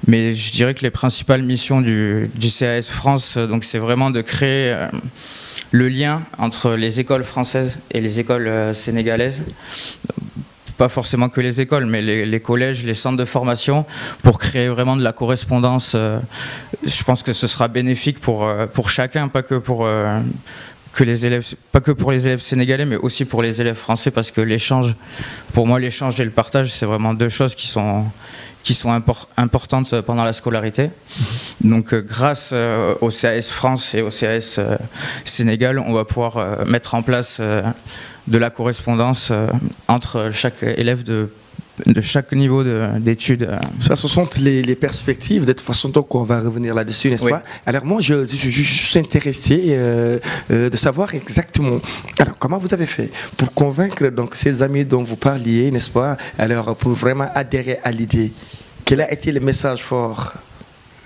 Mais je dirais que les principales missions du CAS France, donc c'est vraiment de créer le lien entre les écoles françaises et les écoles sénégalaises. Pas forcément que les écoles, mais les collèges, les centres de formation, pour créer vraiment de la correspondance. Je pense que ce sera bénéfique pour chacun, pas que pour les élèves sénégalais, mais aussi pour les élèves français, parce que l'échange, pour moi, l'échange et le partage, c'est vraiment deux choses qui sont importantes pendant la scolarité. Donc grâce au CAS France et au CAS Sénégal, on va pouvoir mettre en place de la correspondance entre chaque élève de chaque niveau d'études. Ça, ce sont les perspectives. De toute façon, donc, on va revenir là-dessus, n'est-ce pas? Alors moi, je suis intéressé de savoir exactement. Alors, comment vous avez fait pour convaincre donc ces amis dont vous parliez, n'est-ce pas? Alors, pour vraiment adhérer à l'idée. Quel a été le message fort?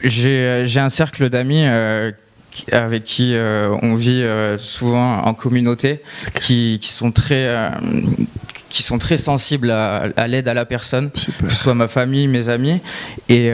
J'ai un cercle d'amis avec qui on vit souvent en communauté, qui sont très sensibles à l'aide à la personne, que ce soit ma famille, mes amis. Et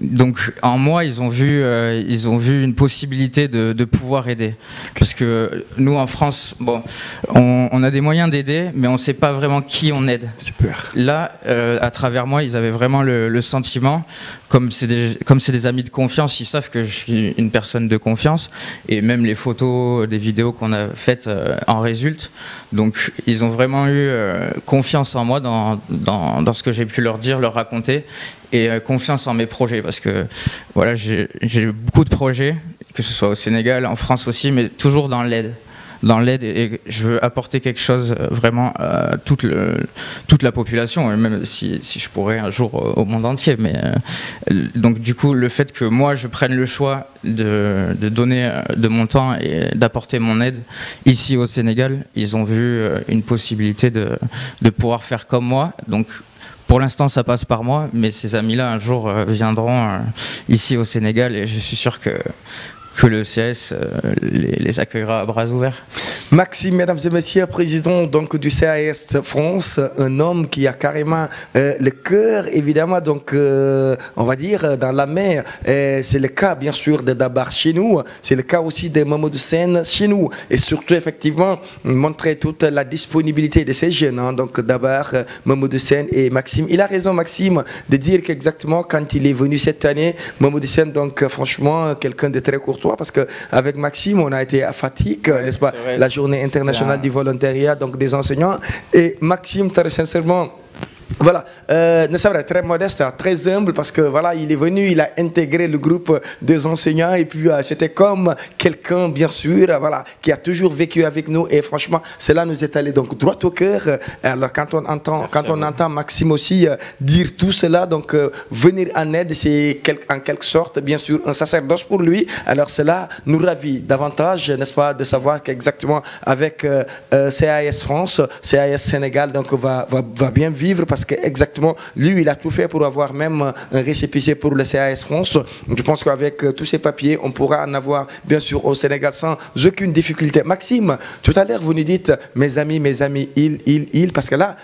donc en moi, ils ont vu une possibilité de pouvoir aider. Parce que nous, en France, bon, on a des moyens d'aider, mais on ne sait pas vraiment qui on aide. Super. Là, à travers moi, ils avaient vraiment le sentiment, comme c'est des amis de confiance, ils savent que je suis une personne de confiance. Et même les photos, des vidéos qu'on a faites en résultent. Donc ils ont vraiment eu confiance en moi dans ce que j'ai pu leur dire, leur raconter, et confiance en mes projets, parce que voilà, j'ai beaucoup de projets, que ce soit au Sénégal, en France aussi, mais toujours dans l'aide. Et je veux apporter quelque chose vraiment à toute la population, et même si je pourrais un jour au monde entier. Mais donc du coup, le fait que moi je prenne le choix de donner de mon temps et d'apporter mon aide ici au Sénégal, ils ont vu une possibilité de pouvoir faire comme moi. Donc pour l'instant, ça passe par moi, mais ces amis-là un jour viendront ici au Sénégal, et je suis sûr que le CAS les accueillera à bras ouverts. Maxime, mesdames et messieurs, président donc du CAS France, un homme qui a carrément le cœur, évidemment, donc on va dire dans la mer. C'est le cas bien sûr de Dabar chez nous, c'est le cas aussi de Mamadou Sène chez nous, et surtout effectivement montrer toute la disponibilité de ces jeunes, hein, donc Dabar, Mamadou Sène et Maxime. Il a raison, Maxime, de dire qu'exactement quand il est venu cette année, Mamadou Sène, donc franchement quelqu'un de très courtois, parce qu'avec Maxime, on a été à Fatick, n'est-ce pas, la journée internationale du volontariat, donc des enseignants. Et Maxime, très sincèrement, voilà, c'est vrai, très modeste, très humble, parce que voilà, il est venu, il a intégré le groupe des enseignants, et puis c'était comme quelqu'un, bien sûr, voilà, qui a toujours vécu avec nous, et franchement, cela nous est allé donc droit au cœur. Alors quand on entend Maxime aussi dire tout cela, donc venir en aide, c'est en quelque sorte, bien sûr, un sacerdoce pour lui. Alors cela nous ravit davantage, n'est-ce pas, de savoir qu'exactement avec CAS France, CAS Sénégal, donc va bien vivre, parce que exactement, lui, il a tout fait pour avoir même un récépissé pour le CAS France. Je pense qu'avec tous ces papiers, on pourra en avoir, bien sûr, au Sénégal sans aucune difficulté. Maxime, tout à l'heure, vous nous dites, mes amis, il, parce que là,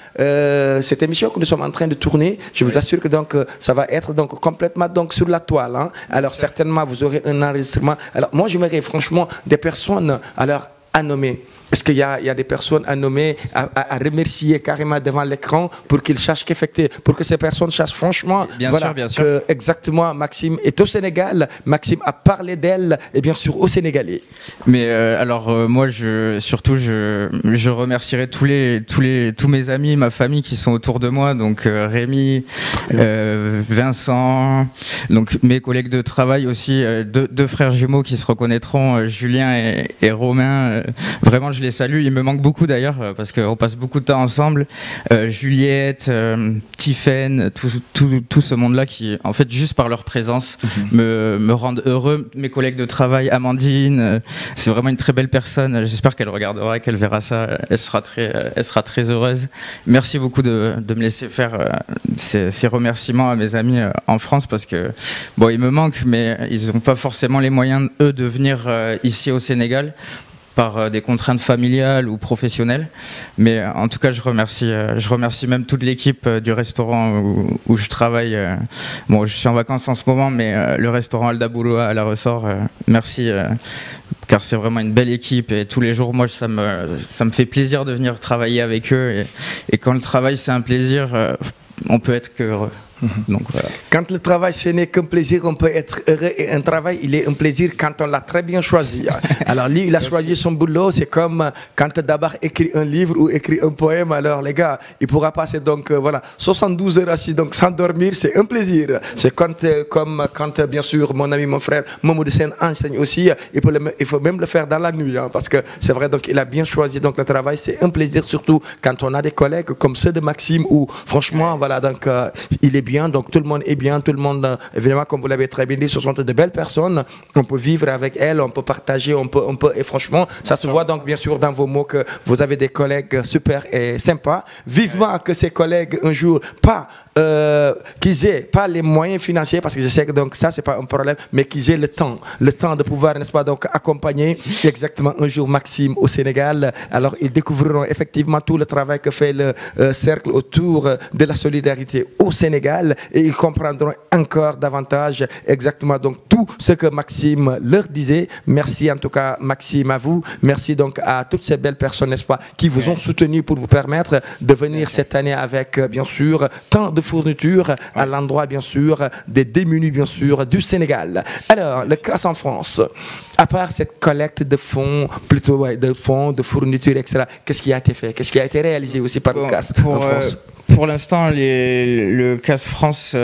cette émission que nous sommes en train de tourner, je vous assure que donc, ça va être donc complètement donc, sur la toile. Hein. Alors, certainement, vous aurez un enregistrement. Alors, moi, j'aimerais franchement des personnes à nommer. Est-ce qu'il y a des personnes à nommer, à remercier carrément devant l'écran pour qu'ils sachent qu'effectivement, pour que ces personnes sachent franchement bien sûr. Que exactement Maxime est au Sénégal, Maxime a parlé d'elle et bien sûr aux Sénégalais. Mais alors moi je remercierai tous mes amis, ma famille qui sont autour de moi, donc Rémi, Vincent, donc mes collègues de travail aussi, deux frères jumeaux qui se reconnaîtront, Julien et Romain. Vraiment je les salue, ils me manquent beaucoup d'ailleurs, parce qu'on passe beaucoup de temps ensemble. Juliette, Tiffaine, tout ce monde-là qui, en fait, juste par leur présence, me rendent heureux. Mes collègues de travail, Amandine, c'est vraiment une très belle personne. J'espère qu'elle regardera, qu'elle verra ça. Elle sera très heureuse. Merci beaucoup de me laisser faire ces remerciements à mes amis en France, parce que, bon, ils me manquent, mais ils n'ont pas forcément les moyens, eux, de venir ici au Sénégal par des contraintes familiales ou professionnelles. Mais en tout cas, je remercie même toute l'équipe du restaurant où je travaille. Bon, je suis en vacances en ce moment, mais le restaurant Alda Bouloua à la Ressort, merci, car c'est vraiment une belle équipe et tous les jours, moi, ça me fait plaisir de venir travailler avec eux. Et quand le travail, c'est un plaisir, on peut être qu'heureux. Donc, voilà. Quand le travail ce n'est qu'un plaisir, on peut être heureux, et un travail il est un plaisir quand on l'a très bien choisi. Alors lui il a choisi son boulot, c'est comme quand d'abord écrit un livre ou écrit un poème, alors les gars il pourra passer donc voilà 72 heures assis donc sans dormir, c'est un plaisir. C'est comme quand bien sûr mon ami mon frère Mamoudou Sen enseigne aussi, il faut même le faire dans la nuit, parce que c'est vrai, donc il a bien choisi donc le travail, c'est un plaisir, surtout quand on a des collègues comme ceux de Maxime où franchement voilà, donc il est bien, donc tout le monde est bien, tout le monde, évidemment, comme vous l'avez très bien dit, ce sont de belles personnes, on peut vivre avec elles, on peut partager, on peut, et franchement, ça se voit donc bien sûr dans vos mots que vous avez des collègues super et sympas. Vivement que ces collègues un jour, qu'ils aient pas les moyens financiers, parce que je sais que donc ça c'est pas un problème, mais qu'ils aient le temps de pouvoir, n'est-ce pas, donc accompagner exactement un jour Maxime au Sénégal. Alors ils découvriront effectivement tout le travail que fait le cercle autour de la solidarité au Sénégal, et ils comprendront encore davantage exactement donc tout ce que Maxime leur disait. Merci en tout cas Maxime à vous, merci donc à toutes ces belles personnes, n'est-ce pas, qui vous ont soutenu pour vous permettre de venir cette année avec bien sûr tant de fournitures à l'endroit bien sûr des démunis bien sûr du Sénégal. Alors le CRAS en France, à part cette collecte de fonds, plutôt de fonds, de fournitures, etc., qu'est-ce qui a été fait, qu'est-ce qui a été réalisé aussi par le CRAS en France? Pour l'instant, le CAS France,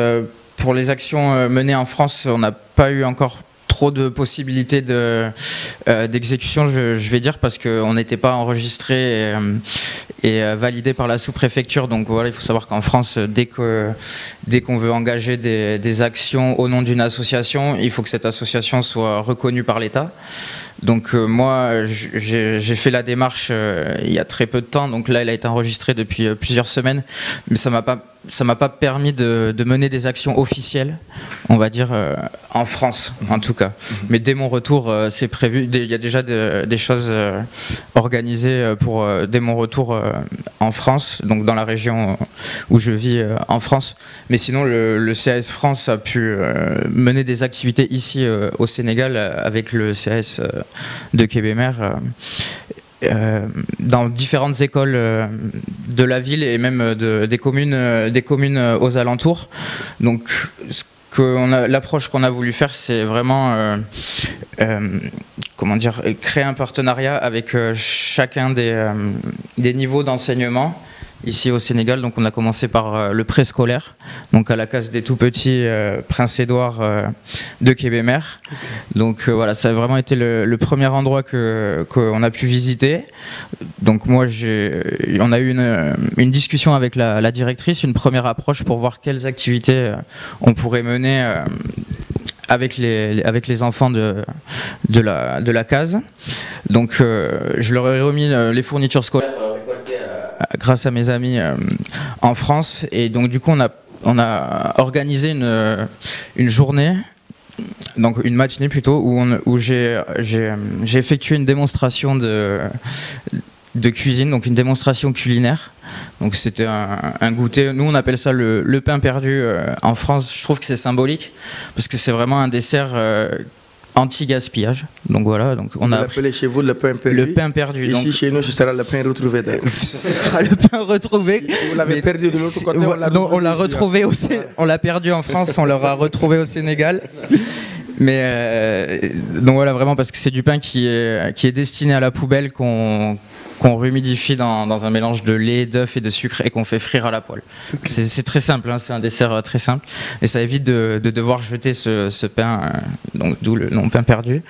pour les actions menées en France, on n'a pas eu encore trop de possibilités d'exécution, je vais dire, parce qu'on n'était pas enregistré et validé par la sous-préfecture. Donc voilà, il faut savoir qu'en France, dès qu'on veut engager des actions au nom d'une association, il faut que cette association soit reconnue par l'État. Donc moi, j'ai fait la démarche il y a très peu de temps. Donc là, elle a été enregistrée depuis plusieurs semaines, mais ça m'a pas permis de mener des actions officielles, on va dire, en France, en tout cas. Mais dès mon retour, c'est prévu. Il y a déjà des choses organisées dès mon retour en France, donc dans la région où je vis en France. Mais sinon, le CAS France a pu mener des activités ici au Sénégal avec le CAS de Kébémer. Dans différentes écoles de la ville et même des communes aux alentours. Donc l'approche qu'on a voulu faire, c'est vraiment comment dire, créer un partenariat avec chacun des niveaux d'enseignement ici au Sénégal. Donc on a commencé par le préscolaire, donc à la case des tout petits Prince-Édouard de Kébémer. Donc voilà, ça a vraiment été le premier endroit qu'on a pu visiter. Donc moi, on a eu une discussion avec la directrice, une première approche pour voir quelles activités on pourrait mener avec les enfants de la case. Donc je leur ai remis les fournitures scolaires grâce à mes amis en France, et donc du coup on a organisé une journée, donc une matinée plutôt, où j'ai effectué une démonstration de cuisine, donc une démonstration culinaire. Donc c'était un goûter, nous on appelle ça le pain perdu en France. Je trouve que c'est symbolique parce que c'est vraiment un dessert anti-gaspillage. Donc voilà, donc on a appelé chez vous le pain perdu. Le pain perdu. Ici donc, chez nous ce sera le pain retrouvé. Ce sera le pain retrouvé. Vous l'avez perdu de l'autre côté. On l'a retrouvé on l'a perdu en France, on l'aura retrouvé au Sénégal. Mais donc voilà, vraiment, parce que c'est du pain qui est destiné à la poubelle, qu'on rumidifie dans un mélange de lait, d'œufs et de sucre et qu'on fait frire à la poêle. Okay. C'est très simple, hein, c'est un dessert très simple et ça évite de devoir jeter ce pain, donc d'où le nom pain perdu.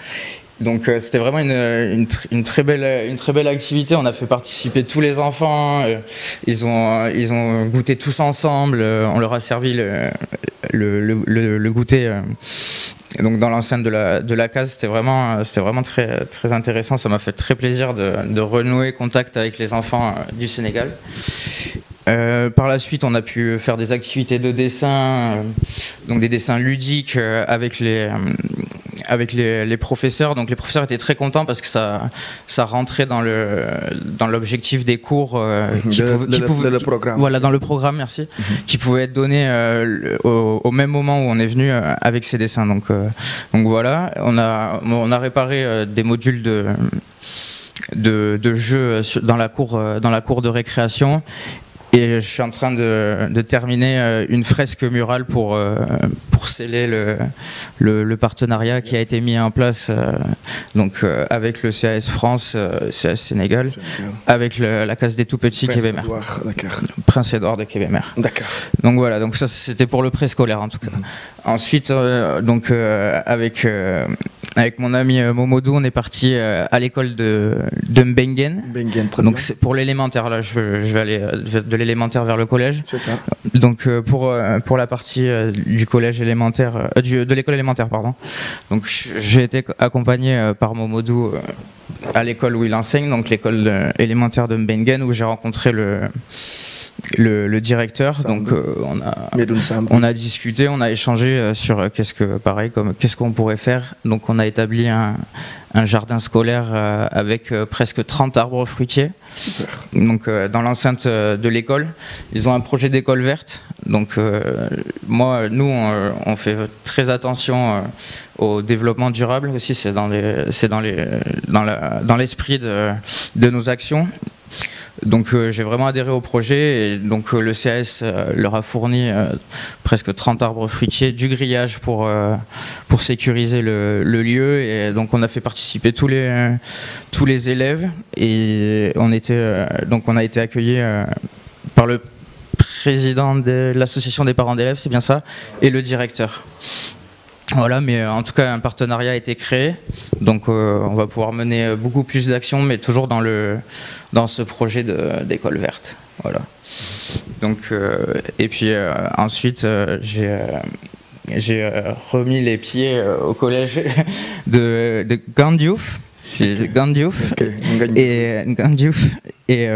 Donc c'était vraiment une très belle activité. On a fait participer tous les enfants. Ils ont goûté tous ensemble. On leur a servi le goûter. Donc dans l'enceinte de la case, c'était vraiment très, très intéressant. Ça m'a fait très plaisir de renouer contact avec les enfants du Sénégal. Par la suite, on a pu faire des activités de dessin, donc des dessins ludiques avec les professeurs. Donc les professeurs étaient très contents parce que ça rentrait dans l'objectif des cours le programme. Voilà, dans le programme, merci, qui pouvait être donné au même moment où on est venu avec ces dessins. Donc voilà, on a réparé des modules de jeux dans la cour de récréation. Et je suis en train de terminer une fresque murale pour sceller le partenariat qui a été mis en place avec le CAS France, CAS Sénégal, avec la case des tout-petits Kébémer. Prince Édouard de Kébémer. D'accord. Donc voilà, donc ça c'était pour le préscolaire en tout cas. Ensuite, avec mon ami Momodou, on est parti à l'école de Mbengen. Donc c'est pour l'élémentaire, là je vais aller de l'élémentaire vers le collège. C'est ça. Donc pour la partie du collège élémentaire, de l'école élémentaire, pardon. Donc j'ai été accompagné par Momodou à l'école où il enseigne, donc l'école élémentaire de Mbengen, où j'ai rencontré le directeur. Donc on a discuté, on a échangé sur qu'est-ce qu'on pourrait faire. Donc on a établi un jardin scolaire avec presque 30 arbres fruitiers. Super. Donc dans l'enceinte de l'école, ils ont un projet d'école verte. Donc nous on fait très attention au développement durable aussi. C'est dans l'esprit de nos actions. Donc j'ai vraiment adhéré au projet et donc le CAS leur a fourni presque 30 arbres fruitiers, du grillage pour sécuriser le lieu, et donc on a fait participer tous les élèves, et on a été accueillis par le président de l'association des parents d'élèves, c'est bien ça, et le directeur. Voilà, mais en tout cas un partenariat a été créé, donc on va pouvoir mener beaucoup plus d'actions, mais toujours dans ce projet d'école verte. Voilà. Donc et puis ensuite j'ai remis les pieds au collège de Gandiouf. Gandiouf. Okay. Et Gandiouf. Et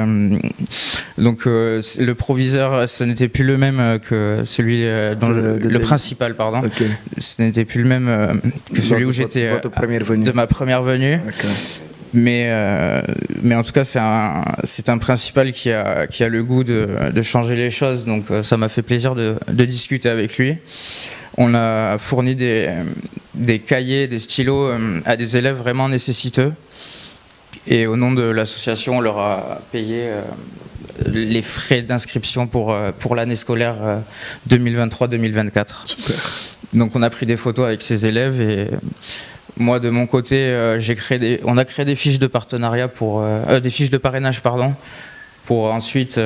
donc le proviseur, ce n'était plus le même que celui le principal, pardon. Okay. Ce n'était plus le même que celui où j'étais de ma première venue. Okay. Mais en tout cas c'est un principal qui a le goût de changer les choses, donc ça m'a fait plaisir de discuter avec lui. On a fourni des cahiers, des stylos à des élèves vraiment nécessiteux. Et au nom de l'association, on leur a payé les frais d'inscription pour l'année scolaire 2023-2024. Super. Donc on a pris des photos avec ces élèves, et moi de mon côté, on a créé des fiches de partenariat des fiches de parrainage, pardon, pour ensuite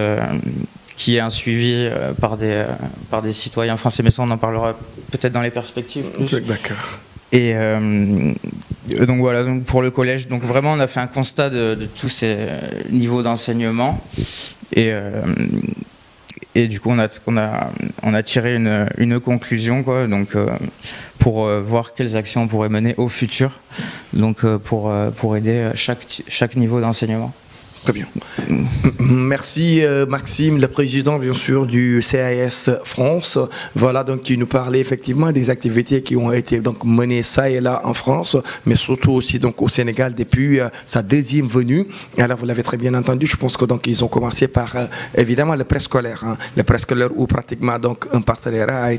qu'il y ait un suivi par des citoyens français, mais ça on en parlera peut-être dans les perspectives. D'accord. Et donc voilà, donc pour le collège, donc vraiment on a fait un constat de tous ces niveaux d'enseignement, et du coup on a tiré une conclusion, quoi, donc pour voir quelles actions on pourrait mener au futur, donc pour aider chaque niveau d'enseignement. Très bien. Merci Maxime, le président bien sûr du CAS France. Voilà, donc qui nous parlait effectivement des activités qui ont été donc menées ça et là en France, mais surtout aussi donc au Sénégal depuis sa deuxième venue. Et alors vous l'avez très bien entendu, je pense que donc ils ont commencé par évidemment le préscolaire, le préscolaire où pratiquement donc un partenariat a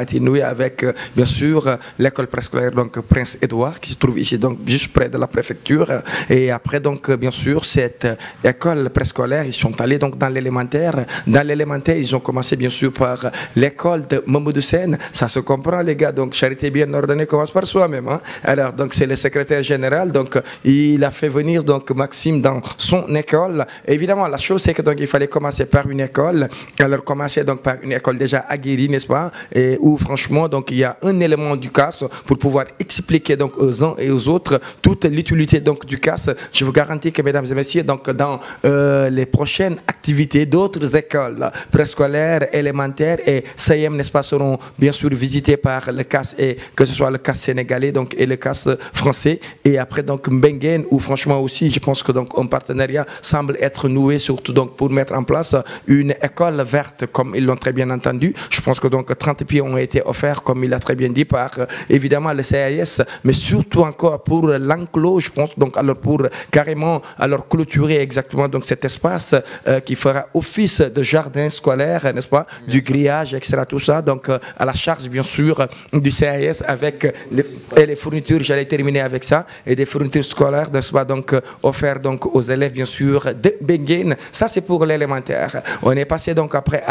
été noué avec bien sûr l'école préscolaire donc Prince Édouard qui se trouve ici donc juste près de la préfecture, et après donc bien sûr cette école préscolaire, ils sont allés donc dans l'élémentaire. Dans l'élémentaire, ils ont commencé bien sûr par l'école de Mamadou Sen. Ça se comprend les gars, donc charité bien ordonnée commence par soi-même. Hein. Alors donc c'est le secrétaire général, donc il a fait venir donc Maxime dans son école. Évidemment, la chose c'est que donc il fallait commencer par une école. Alors commencer donc par une école déjà aguerrie, n'est-ce pas, et où franchement donc il y a un élément du CAS pour pouvoir expliquer donc aux uns et aux autres toute l'utilité donc du CAS. Je vous garantis que mesdames et messieurs, donc dans les prochaines activités d'autres écoles préscolaires, élémentaires et CIM, n'est-ce pas, seront bien sûr visitées par le CAS, et que ce soit le CAS sénégalais donc et le CAS français, et après donc Mbengen, où franchement aussi je pense que donc un partenariat semble être noué, surtout donc pour mettre en place une école verte comme ils l'ont très bien entendu. Je pense que donc 30 pieds ont été offerts comme il a très bien dit par évidemment le CAS, mais surtout encore pour l'enclos, je pense donc alors pour carrément alors clôturer exactement donc cet espace qui fera office de jardin scolaire, n'est-ce pas, bien du sûr. Grillage, etc. Tout ça donc à la charge bien sûr du CAS avec les fournitures. J'allais terminer avec ça, et des fournitures scolaires, n'est-ce pas, donc offertes donc aux élèves bien sûr de Benguène. Ça c'est pour l'élémentaire. On est passé donc après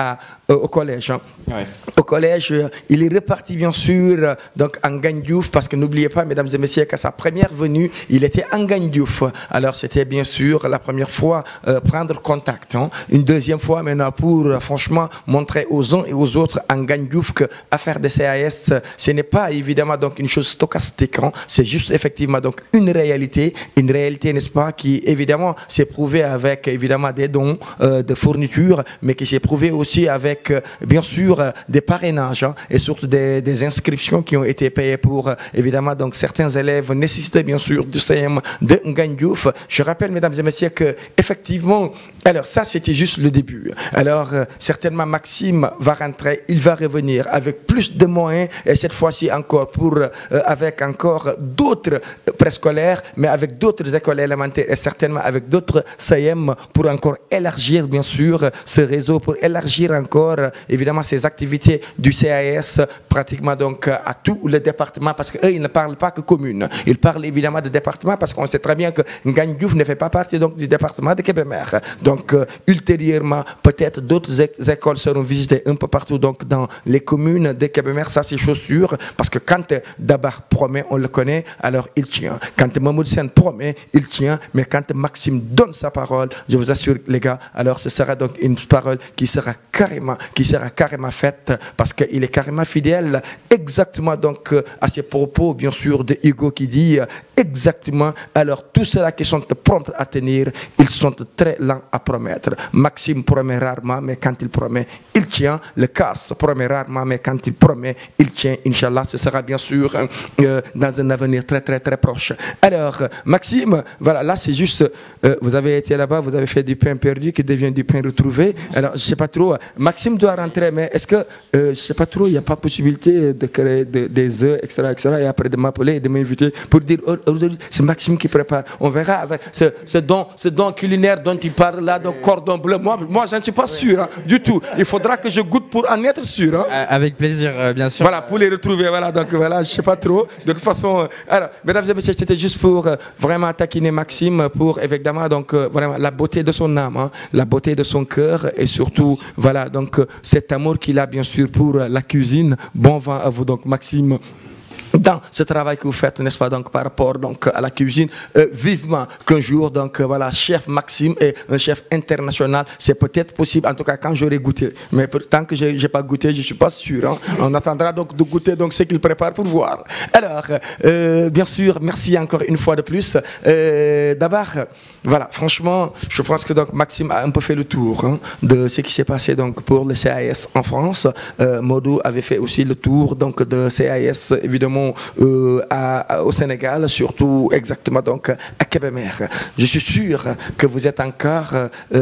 au collège. Hein. Ouais. Au collège, il est reparti bien sûr donc en Gagnouf, parce que n'oubliez pas mesdames et messieurs qu'à sa première venue il était en Gagnouf. Alors c'était bien sûr la première fois prendre contact. Hein. Une deuxième fois maintenant pour franchement montrer aux uns et aux autres en Gagnouf que affaire des CAS, ce n'est pas évidemment donc une chose stochastique. Hein. C'est juste effectivement donc une réalité n'est-ce pas, qui évidemment s'est prouvée avec évidemment des dons de fournitures, mais qui s'est prouvée aussi avec bien sûr des parrainages, hein, et surtout des inscriptions qui ont été payées pour évidemment donc certains élèves nécessitaient bien sûr du CM de Ngandiouf. Je rappelle mesdames et messieurs que effectivement, alors ça c'était juste le début. Alors certainement Maxime va rentrer, il va revenir avec plus de moyens, et cette fois-ci encore pour avec encore d'autres préscolaires, mais avec d'autres écoles élémentaires et certainement avec d'autres CM pour encore élargir bien sûr ce réseau, pour élargir encore évidemment ces activités du CAS pratiquement donc à tous les départements, parce qu'eux ils ne parlent pas que communes, ils parlent évidemment de départements, parce qu'on sait très bien que Ngandiouf ne fait pas partie donc du département de Kébémer. Donc ultérieurement peut-être d'autres écoles seront visitées un peu partout donc dans les communes de Kébémer, ça c'est chose sûre, parce que quand Dabar promet, on le connaît, alors il tient. Quand Mamadou Sen promet, il tient, mais quand Maxime donne sa parole, je vous assure les gars, alors ce sera donc une parole qui sera carrément faite, parce qu'il est carrément fidèle exactement donc à ses propos bien sûr de Hugo qui dit exactement, alors tous ceux-là qui sont prompts à tenir, ils sont très lents à promettre. Maxime promet rarement, mais quand il promet, il tient. Le CAS promet rarement, mais quand il promet, il tient. Inch'Allah, ce sera bien sûr dans un avenir très proche. Alors, Maxime, voilà, là c'est juste, vous avez été là-bas, vous avez fait du pain perdu qui devient du pain retrouvé. Alors, je ne sais pas trop, Maxime doit rentrer, mais est-ce que, je ne sais pas trop, il n'y a pas possibilité de créer des œufs, etc., et après de m'appeler et de m'inviter pour dire, c'est Maxime qui prépare. On verra avec ce don culinaire dont il parle là, donc cordon bleu. Moi je ne suis pas sûr, hein, du tout. Il faudra que je goûte pour en être sûr. Hein. Avec plaisir, bien sûr. Voilà, pour les retrouver, voilà, donc voilà, je ne sais pas trop. De toute façon, alors, mesdames et messieurs, c'était juste pour vraiment taquiner Maxime, pour évidemment, donc, vraiment, la beauté de son âme, hein, la beauté de son cœur, et surtout, voilà, donc, cet amour qu'il a, bien sûr, pour la cuisine. Bon vent à vous, donc, Maxime. Dans ce travail que vous faites, n'est-ce pas, donc par rapport donc à la cuisine, vivement qu'un jour donc voilà, chef Maxime est un chef international, c'est peut-être possible, en tout cas quand j'aurai goûté, mais tant que j'ai pas goûté, je suis pas sûr. Hein. On attendra donc de goûter donc ce qu'il prépare pour voir. Alors, bien sûr, merci encore une fois de plus. D'abord, voilà, franchement, je pense que donc Maxime a un peu fait le tour, hein, de ce qui s'est passé donc pour le CAS en France. Modou avait fait aussi le tour donc de CAS évidemment au Sénégal, surtout exactement donc à Kébémer. Je suis sûr que vous êtes encore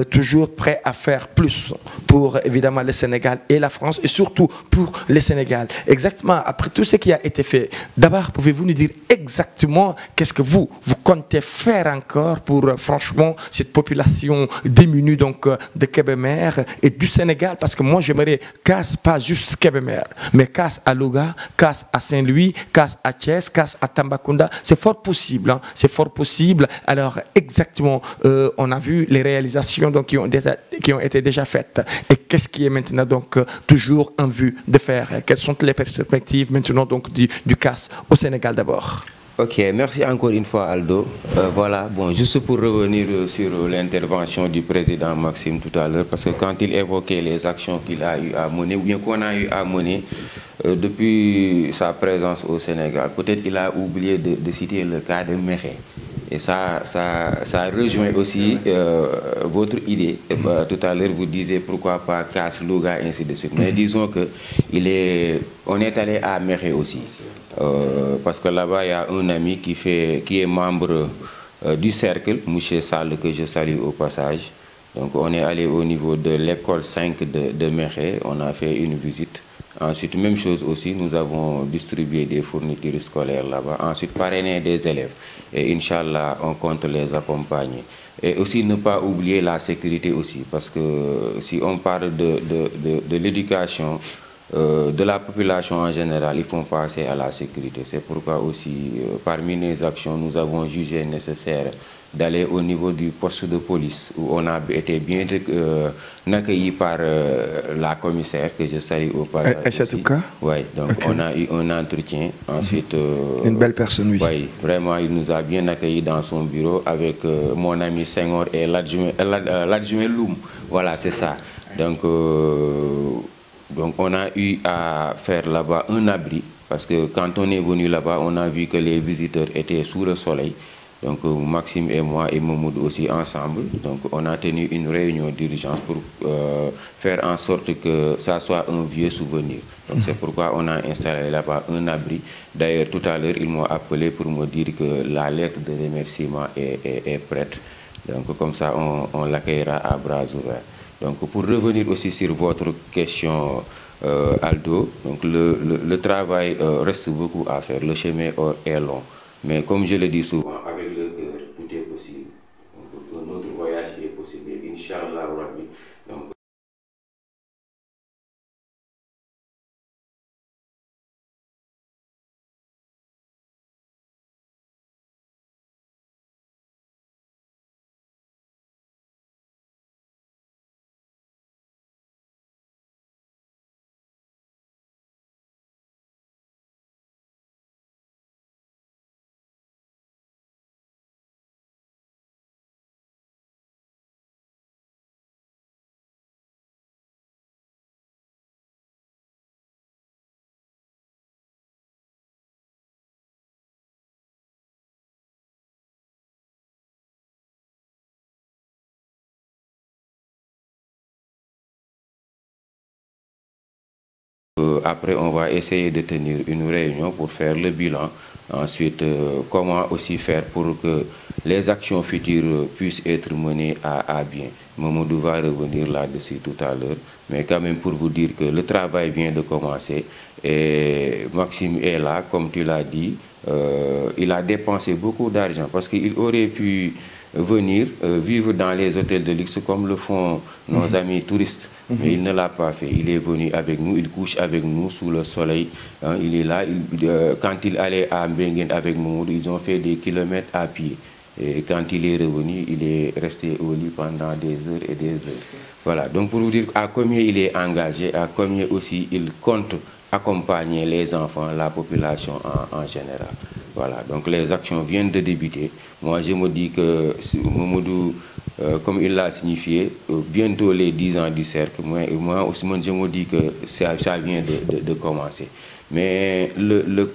toujours prêt à faire plus pour évidemment le Sénégal et la France, et surtout pour le Sénégal. Exactement, après tout ce qui a été fait, d'abord pouvez-vous nous dire exactement qu'est-ce que vous comptez faire encore pour franchement cette population démunie donc de Kébémer et du Sénégal, parce que moi j'aimerais casse pas juste Kébémer, mais casse à Louga, casse à Saint-Louis, CAS à Thiès, CAS à Tambacounda. C'est fort possible, hein, c'est fort possible. Alors exactement, on a vu les réalisations donc, qui ont été déjà faites. Et qu'est-ce qui est maintenant donc toujours en vue de faire? Quelles sont les perspectives maintenant donc du CAS au Sénégal d'abord? Ok, merci encore une fois Aldo. Voilà, bon, juste pour revenir sur l'intervention du président Maxime tout à l'heure, parce que quand il évoquait les actions qu'il a eu à mener, ou bien qu'on a eu à mener depuis sa présence au Sénégal, peut-être il a oublié de citer le cas de Méré. Et ça rejoint aussi votre idée. Tout à l'heure, vous disiez pourquoi pas CAS, Louga, ainsi de suite. Mais disons que on est allé à Méré aussi. Parce que là-bas, il y a un ami qui est membre du cercle, M. Sall, que je salue au passage. Donc on est allé au niveau de l'école 5 de Méré, on a fait une visite. Ensuite, même chose aussi, nous avons distribué des fournitures scolaires là-bas. Ensuite, parrainer des élèves. Et Inch'Allah, on compte les accompagner. Et aussi ne pas oublier la sécurité aussi, parce que si on parle de l'éducation, de la population en général, il faut passer à la sécurité. C'est pourquoi aussi, parmi les actions, nous avons jugé nécessaire d'aller au niveau du poste de police, où on a été bien accueillis par la commissaire, que je salue au passage. Oui, donc okay. On a eu un entretien. Ensuite, une belle personne, oui. Oui, vraiment, il nous a bien accueillis dans son bureau avec mon ami Senghor et l'adjoint Loum. Voilà, c'est ça. Donc on a eu à faire là-bas un abri, parce que quand on est venu là-bas, on a vu que les visiteurs étaient sous le soleil. Donc Maxime et moi et Mahmoud aussi ensemble. Donc on a tenu une réunion d'urgence pour faire en sorte que ça soit un vieux souvenir. Donc c'est pourquoi on a installé là-bas un abri. D'ailleurs tout à l'heure ils m'ont appelé pour me dire que la lettre de remerciement est prête. Donc comme ça on l'accueillera à bras ouverts. Donc pour revenir aussi sur votre question Aldo, donc le travail reste beaucoup à faire, le chemin est long. Mais comme je le dis souvent, avec le cœur, tout est possible. Donc notre voyage est possible, Inch'Allah Rabbi. Donc, après, on va essayer de tenir une réunion pour faire le bilan. Ensuite, comment aussi faire pour que les actions futures puissent être menées à bien. Mamadou va revenir là-dessus tout à l'heure. Mais quand même pour vous dire que le travail vient de commencer. Et Maxime est là, comme tu l'as dit. Il a dépensé beaucoup d'argent parce qu'il aurait pu venir vivre dans les hôtels de luxe comme le font nos amis touristes. Mais il ne l'a pas fait. Il est venu avec nous, il couche avec nous sous le soleil. Hein, il est là. Quand il allait à Mbengen avec Mamadou, ils ont fait des kilomètres à pied. Et quand il est revenu, il est resté au lit pendant des heures et des heures. Voilà, donc pour vous dire à combien il est engagé, à combien aussi il compte accompagner les enfants, la population en général. Voilà, donc les actions viennent de débuter. Moi, je me dis que Mamadou, comme il l'a signifié, bientôt les 10 ans du cercle, moi aussi, je me dis que ça vient de commencer. Mais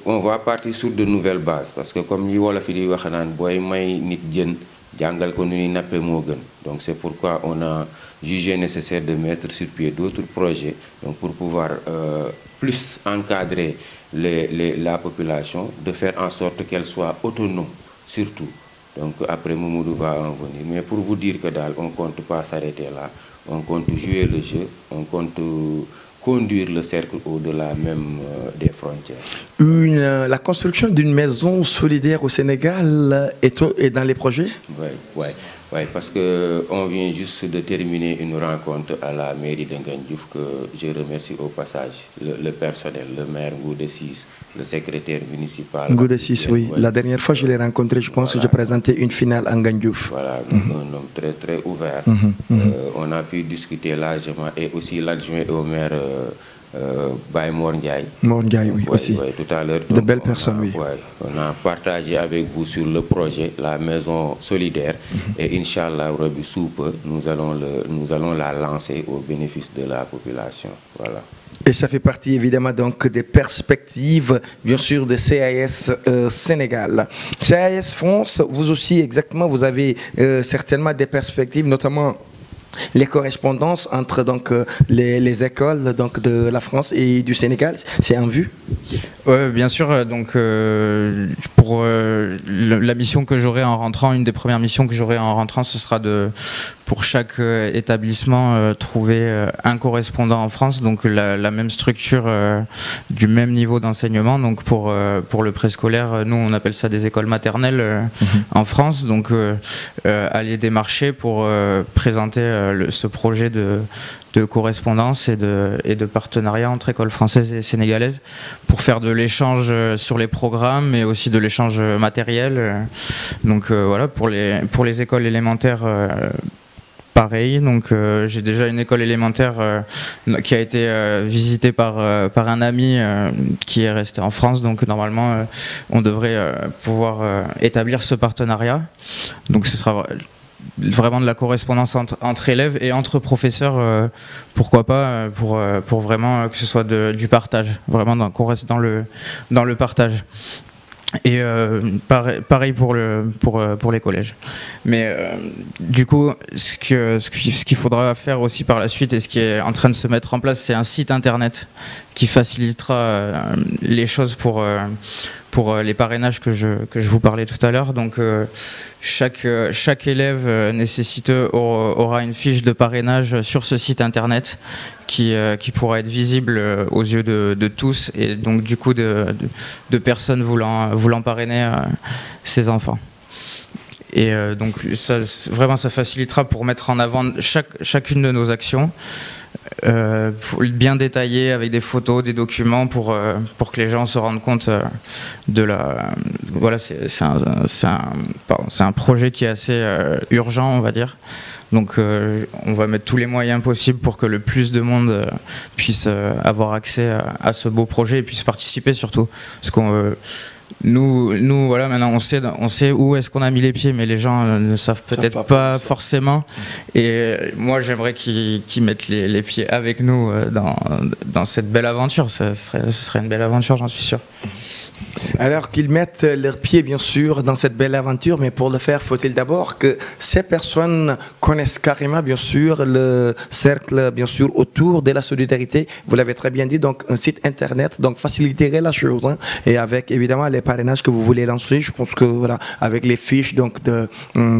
on va partir sur de nouvelles bases, parce que comme li wolof yi di wax naan booy may nit jën jàngal ko nu ñuy nappe moo gën. Donc c'est pourquoi on a jugé nécessaire de mettre sur pied d'autres projets donc pour pouvoir plus encadrer la population, de faire en sorte qu'elle soit autonome surtout. Donc après Mamadou va en venir. Mais pour vous dire que on ne compte pas s'arrêter là, on compte jouer le jeu, on compte conduire le cercle au-delà même des frontières. La construction d'une maison solidaire au Sénégal est dans les projets? Oui, oui. Oui, parce qu'on vient juste de terminer une rencontre à la mairie de Ngandjouf que je remercie au passage le personnel, le maire Ngoude 6, le secrétaire municipal. Ngoude 6, oui. La dernière fois, je l'ai rencontré, je pense que j'ai présenté une finale à Ngandjouf. Voilà, un homme très, très ouvert. On a pu discuter largement et aussi l'adjoint au maire Baye Mor Ndiaye. Mor Ndiaye, oui, aussi. Tout à l'heure. De belles personnes, oui. On a partagé avec vous sur le projet, la maison solidaire. Et Inch'Allah, Rabbi Soupe, nous allons la lancer au bénéfice de la population. Voilà. Et ça fait partie évidemment donc des perspectives, bien sûr, de CAS Sénégal. CAS France, vous aussi exactement, vous avez certainement des perspectives, notamment les correspondances entre donc, les écoles donc, de la France et du Sénégal, c'est en vue? Oui, bien sûr. Donc, pour la mission que j'aurai en rentrant, une des premières missions que j'aurai en rentrant, ce sera de, pour chaque établissement, trouver un correspondant en France, donc la même structure du même niveau d'enseignement. Donc, pour le préscolaire, nous, on appelle ça des écoles maternelles en France. Donc, aller démarcher pour présenter ce projet de correspondance et de partenariat entre écoles françaises et sénégalaises pour faire de l'échange sur les programmes mais aussi de l'échange matériel. Donc voilà, pour les écoles élémentaires, pareil. Donc j'ai déjà une école élémentaire qui a été visitée par un ami qui est resté en France. Donc normalement on devrait pouvoir établir ce partenariat. Donc ce sera vraiment de la correspondance entre élèves et entre professeurs, pourquoi pas, pour vraiment que ce soit du partage, vraiment qu'on reste dans le partage. Et pareil pour les collèges. Mais du coup, ce qu'il faudra faire aussi par la suite et ce qui est en train de se mettre en place, c'est un site internet qui facilitera les choses pour les parrainages que je vous parlais tout à l'heure. Donc chaque élève aura une fiche de parrainage sur ce site internet qui pourra être visible aux yeux de tous et donc du coup de personnes voulant parrainer ses enfants. Et donc ça, vraiment ça facilitera pour mettre en avant chacune de nos actions, pour bien détailler avec des photos, des documents pour que les gens se rendent compte de la... Voilà, c'est un projet qui est assez urgent, on va dire. Donc on va mettre tous les moyens possibles pour que le plus de monde puisse avoir accès à ce beau projet et puisse participer surtout. Parce qu'on... Nous, voilà, maintenant on sait où est-ce qu'on a mis les pieds, mais les gens ne savent peut-être pas forcément. Et moi, j'aimerais qu'ils mettent les pieds avec nous dans cette belle aventure. Ce serait une belle aventure, j'en suis sûr. Alors qu'ils mettent leurs pieds, bien sûr, dans cette belle aventure, mais pour le faire, faut-il d'abord que ces personnes connaissent carrément, bien sûr, le cercle, bien sûr, autour de la solidarité. Vous l'avez très bien dit, donc un site internet, donc faciliterait la chose. Hein, et avec, évidemment, les parrainages que vous voulez lancer, je pense que, voilà, avec les fiches donc de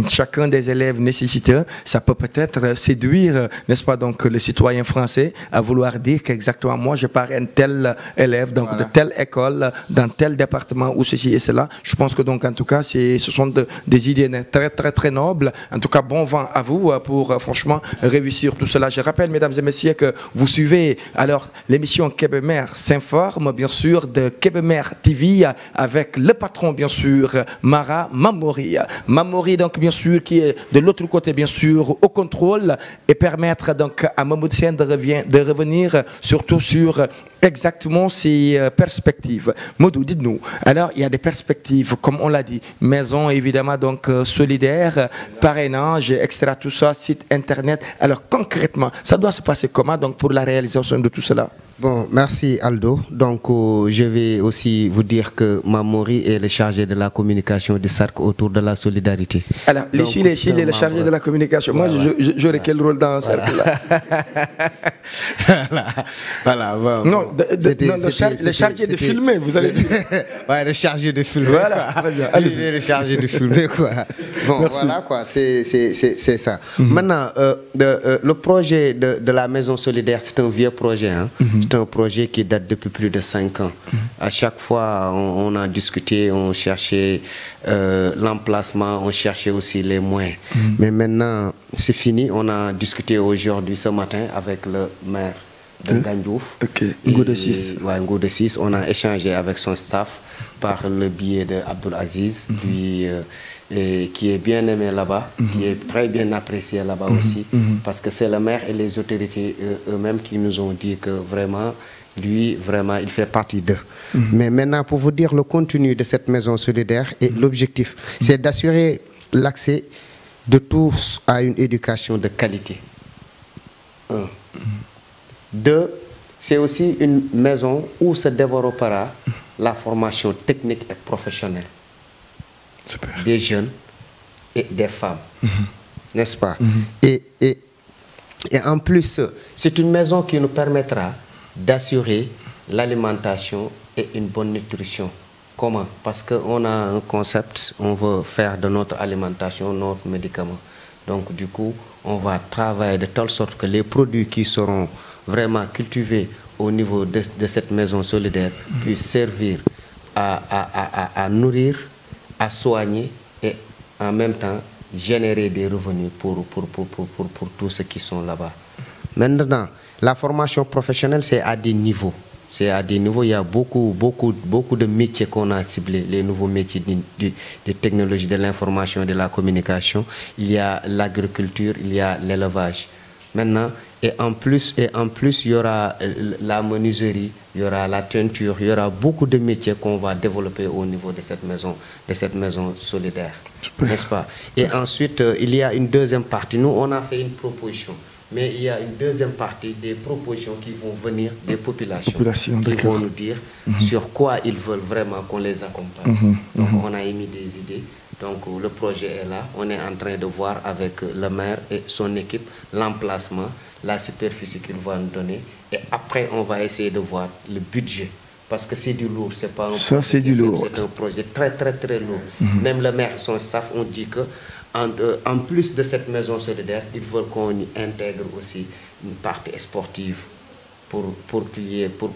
chacun des élèves nécessiteux, ça peut peut-être séduire, n'est-ce pas, donc le citoyen français à vouloir dire qu'exactement, moi, je parraine tel élève, donc voilà, de telle école, dans tel département ou ceci et cela. Je pense que donc en tout cas ce sont des idées très très très nobles. En tout cas, bon vent à vous pour franchement réussir tout cela. Je rappelle, mesdames et messieurs, que vous suivez alors l'émission Kébémer s'informe, bien sûr, de Kébémer TV avec le patron, bien sûr, Mara Mamori. Mamori, donc bien sûr, qui est de l'autre côté, bien sûr, au contrôle et permettre donc à Mahmoud Sen de revenir surtout sur exactement ces perspectives. Modou, dites-nous. Alors, il y a des perspectives, comme on l'a dit, maison évidemment donc solidaire, parrainage, etc. Tout ça, site internet. Alors concrètement, ça doit se passer comment donc pour la réalisation de tout cela? Bon, merci Aldo. Donc, je vais aussi vous dire que Mamori est le chargé de la communication du cercle autour de la solidarité. Alors, ici, il est le chargé de la communication. Moi, j'aurais quel rôle dans ce cercle-là? Voilà. Bon, non, le chargé de filmer, vous allez dire. Ouais, le chargé de filmer. Voilà, allez-y. Le chargé de filmer, quoi. Bon, merci. Voilà, quoi, c'est ça. Maintenant, le projet de la maison solidaire, c'est un vieux projet, hein. C'est un projet qui date depuis plus de 5 ans. À chaque fois, on a discuté, on cherchait l'emplacement, on cherchait aussi les moyens. Mais maintenant, c'est fini. On a discuté aujourd'hui, ce matin, avec le maire de Gandjouf. Ngoude 6. Ouais, Ngoude 6. On a échangé avec son staff par le biais d'Abdoul Aziz, lui, qui est bien aimé là-bas, qui est très bien apprécié là-bas aussi, parce que c'est le maire et les autorités eux-mêmes qui nous ont dit que vraiment, lui, vraiment, il fait partie d'eux. Mais maintenant, pour vous dire le contenu de cette maison solidaire et l'objectif, c'est d'assurer l'accès de tous à une éducation de qualité. 1. 2, c'est aussi une maison où se développera la formation technique et professionnelle. Super. Des jeunes et des femmes, n'est-ce pas? Et en plus, c'est une maison qui nous permettra d'assurer l'alimentation et une bonne nutrition. Comment? Parce qu'on a un concept, on veut faire de notre alimentation notre médicament. Donc du coup, on va travailler de telle sorte que les produits qui seront vraiment cultivés au niveau de cette maison solidaire puissent servir à nourrir, à soigner et en même temps générer des revenus pour tous ceux qui sont là-bas. Maintenant, la formation professionnelle, c'est à des niveaux. C'est à des niveaux, il y a beaucoup de métiers qu'on a ciblés, les nouveaux métiers de technologie, de l'information et de la communication. Il y a l'agriculture, il y a l'élevage. Maintenant, et en plus, il y aura la menuiserie, il y aura la teinture, il y aura beaucoup de métiers qu'on va développer au niveau de cette maison solidaire, n'est-ce pas? Et ensuite, il y a une deuxième partie. Nous, on a fait une proposition. Mais il y a une deuxième partie des propositions qui vont venir des populations qui vont nous dire sur quoi ils veulent vraiment qu'on les accompagne. Donc on a émis des idées. Donc le projet est là. On est en train de voir avec le maire et son équipe l'emplacement, la superficie qu'il va nous donner. Et après, on va essayer de voir le budget. Parce que c'est du lourd, c'est pas un ça, c'est du lourd. C'est un projet très lourd. Même le maire et son staff ont dit que en plus de cette maison solidaire, ils veulent qu'on y intègre aussi une partie sportive pour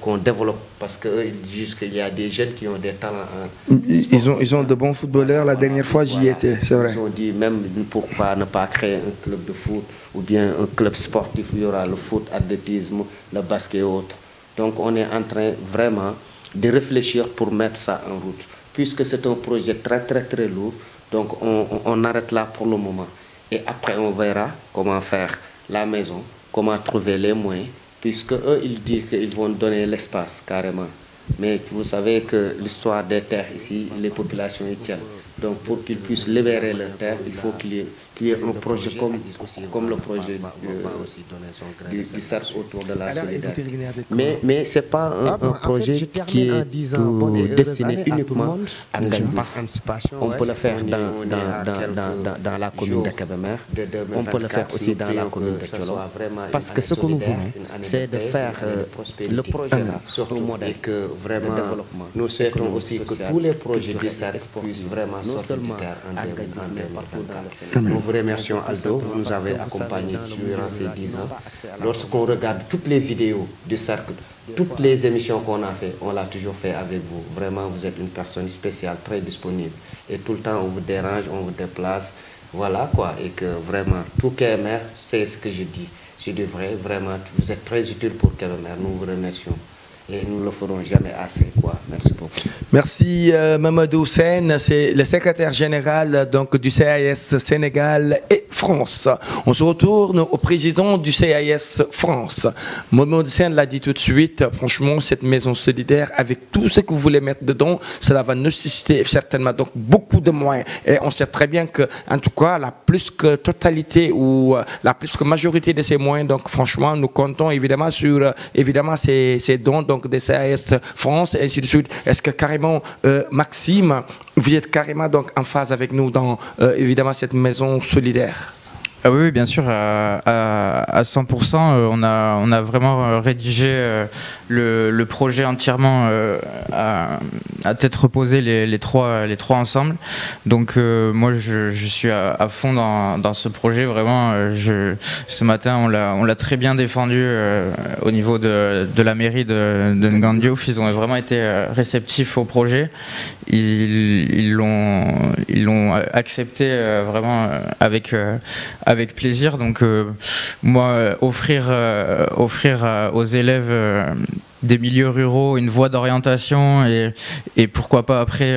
qu'on développe, parce qu'eux, ils disent qu'il y a des jeunes qui ont des talents. Ils ont de bons footballeurs. La dernière fois, j'y étais, c'est vrai. Ils ont dit même pourquoi ne pas créer un club de foot ou bien un club sportif où il y aura le foot, l'athlétisme, le basket et autres. Donc on est en train vraiment de réfléchir pour mettre ça en route. Puisque c'est un projet très lourd, donc on arrête là pour le moment. Et après on verra comment faire la maison, comment trouver les moyens, puisque eux ils disent qu'ils vont donner l'espace carrément. Mais vous savez que l'histoire des terres ici, les populations y tiennent. Donc pour qu'ils puissent libérer leurs terres, il faut qu'il y ait un projet comme le projet du cercle autour de la solidarité. Mais ce n'est pas un projet qui est destiné uniquement à Gandjouf. On peut le faire dans la commune de Kébémer, on peut le faire aussi dans la commune de Thiolo. Parce que ce que nous voulons, c'est de faire le projet là sur un modèle que vraiment nous souhaitons aussi que tous les projets du cercle puissent vraiment sortir du terre en 2024. Nous vous remercions Aldo, vous nous avez accompagnés durant ces 10 ans. Lorsqu'on regarde toutes les vidéos du cercle, toutes les émissions qu'on a fait, on l'a toujours fait avec vous. Vraiment, vous êtes une personne spéciale, très disponible. Et tout le temps, on vous dérange, on vous déplace. Voilà quoi. Et que vraiment, tout Kébémer, c'est ce que je dis. Je dis vrai, vraiment, vous êtes très utile pour Kébémer. Nous vous remercions. Et nous ne le ferons jamais assez, quoi. Merci beaucoup. Merci Mamadou Sen, c'est le secrétaire général donc, du CAS Sénégal et France. On se retourne au président du CAS France. Mamadou Sen l'a dit tout de suite, franchement, cette maison solidaire, avec tout ce que vous voulez mettre dedans, cela va nécessiter certainement donc, beaucoup de moyens. Et on sait très bien que, en tout cas, la plus que totalité ou la plus que majorité de ces moyens, donc franchement, nous comptons évidemment sur ces dons donc, des CAS France et ainsi de suite. Est-ce que carrément, Maxime, vous êtes carrément donc en phase avec nous dans évidemment cette maison solidaire? Ah oui, bien sûr, à 100%. On a vraiment rédigé le projet entièrement à tête reposée, les trois ensemble. Donc moi, je suis à fond dans ce projet. Vraiment, ce matin, on l'a très bien défendu au niveau de la mairie de Ngandiouf. Ils ont vraiment été réceptifs au projet. Ils l'ont accepté vraiment avec plaisir. Donc moi, offrir aux élèves des milieux ruraux une voie d'orientation et pourquoi pas après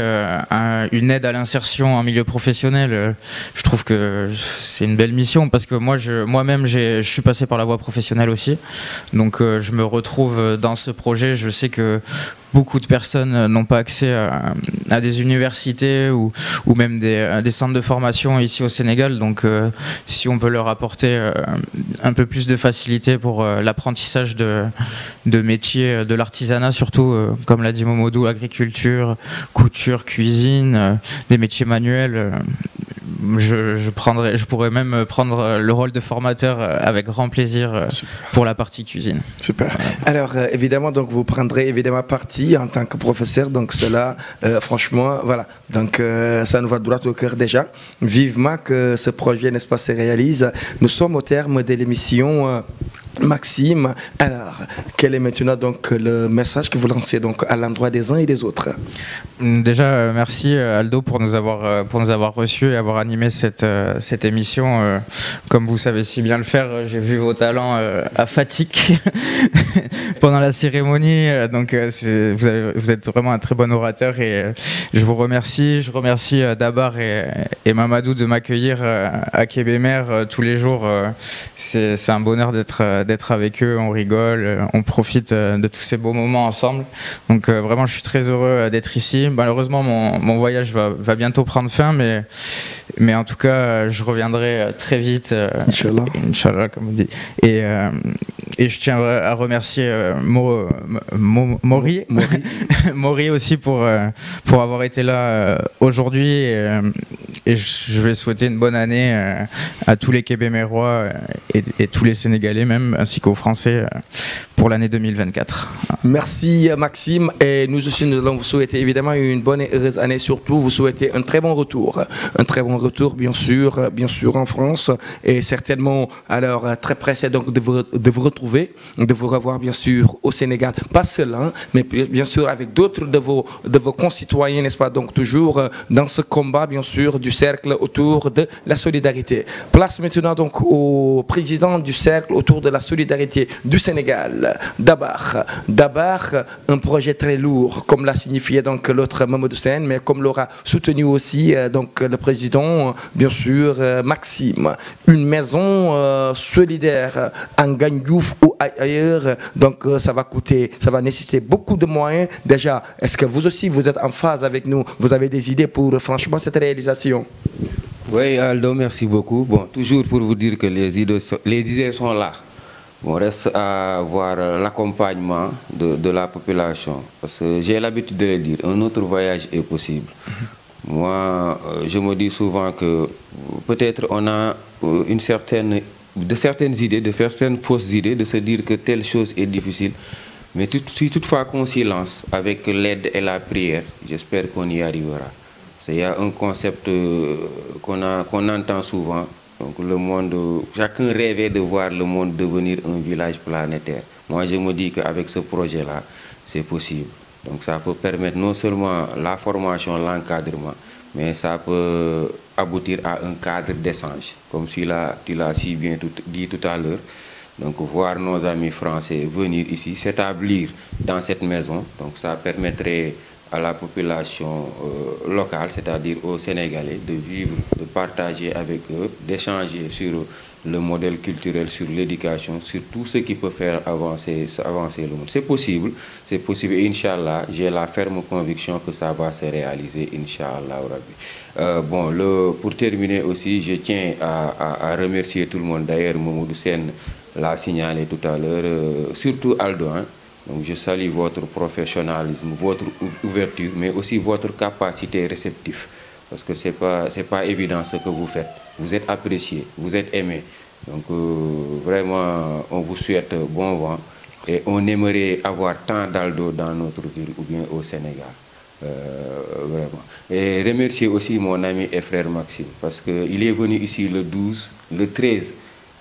une aide à l'insertion en milieu professionnel, je trouve que c'est une belle mission parce que moi-même je suis passé par la voie professionnelle aussi, donc je me retrouve dans ce projet. Je sais que beaucoup de personnes n'ont pas accès à des universités ou même des centres de formation ici au Sénégal. Donc si on peut leur apporter un peu plus de facilité pour l'apprentissage de métiers, de l'artisanat surtout, comme l'a dit Momodou, agriculture, couture, cuisine, des métiers manuels, je pourrais même prendre le rôle de formateur avec grand plaisir pour la partie cuisine. Super. Voilà. Alors évidemment, donc vous prendrez évidemment partie en tant que professeur, donc cela, franchement, voilà, donc ça nous va droit au cœur déjà. Vivement que ce projet, n'est-ce pas, se réalise. Nous sommes au terme de l'émission. Maxime, alors quel est maintenant donc le message que vous lancez donc à l'endroit des uns et des autres? Déjà merci Aldo pour nous avoir reçus et avoir animé cette émission. Comme vous savez si bien le faire, j'ai vu vos talents à fatigue pendant la cérémonie, donc vous êtes vraiment un très bon orateur et je vous remercie. Je remercie Dabar et Mamadou de m'accueillir à Kébémer tous les jours. C'est un bonheur d'être avec eux, on rigole, on profite de tous ces beaux moments ensemble. Donc vraiment, je suis très heureux d'être ici. Malheureusement, mon voyage va bientôt prendre fin, mais en tout cas, je reviendrai très vite. Inch'Allah. Inch'Allah, comme on dit. Et je tiens à remercier Maury aussi pour avoir été là aujourd'hui. Et je vais souhaiter une bonne année à tous les Kébémérois et tous les Sénégalais même, ainsi qu'aux Français pour l'année 2024. Merci Maxime, et nous aussi nous allons vous souhaiter évidemment une bonne et heureuse année, surtout vous souhaiter un très bon retour bien sûr en France, et certainement alors très pressé donc de vous retrouver, de vous revoir bien sûr au Sénégal, pas seul hein, mais bien sûr avec d'autres de vos concitoyens, n'est-ce pas, donc toujours dans ce combat bien sûr du cercle autour de la solidarité. Place maintenant donc au président du cercle autour de la solidarité du Sénégal, Dabar, un projet très lourd, comme l'a signifié donc l'autre Mamadou Sène, mais comme l'aura soutenu aussi donc le président, bien sûr, Maxime. Une maison solidaire en Ngandiouf ou ailleurs, donc ça va nécessiter beaucoup de moyens. Déjà, est-ce que vous aussi, vous êtes en phase avec nous? Vous avez des idées pour franchement cette réalisation? Oui, Aldo, merci beaucoup. Bon, toujours pour vous dire que les idées sont là. Bon, reste à voir l'accompagnement de la population. Parce que j'ai l'habitude de le dire, un autre voyage est possible. Moi, je me dis souvent que peut-être on a certaines idées, de faire certaines fausses idées, de se dire que telle chose est difficile. Mais si toutefois qu'on s'y lance avec l'aide et la prière, j'espère qu'on y arrivera. Il y a un concept qu'on entend souvent. Donc le monde, chacun rêvait de voir le monde devenir un village planétaire. Moi, je me dis qu'avec ce projet-là, c'est possible. Donc ça peut permettre non seulement la formation, l'encadrement, mais ça peut aboutir à un cadre d'échange. Comme tu l'as si bien dit tout à l'heure. Donc voir nos amis français venir ici, s'établir dans cette maison, donc ça permettrait à la population locale, c'est-à-dire aux Sénégalais, de vivre, de partager avec eux, d'échanger sur le modèle culturel, sur l'éducation, sur tout ce qui peut faire avancer le monde. C'est possible, et Inch'Allah, j'ai la ferme conviction que ça va se réaliser, Inch'Allah. Pour terminer aussi, je tiens à remercier tout le monde. D'ailleurs, Momodou Sène l'a signalé tout à l'heure, surtout Aldo. Donc je salue votre professionnalisme, votre ouverture, mais aussi votre capacité réceptive. Parce que ce n'est pas évident ce que vous faites. vous êtes apprécié, vous êtes aimé. Donc vraiment, on vous souhaite bon vent et on aimerait avoir tant d'Aldo dans notre ville ou bien au Sénégal. Vraiment. Et remercier aussi mon ami et frère Maxime parce qu'il est venu ici le 12, le 13,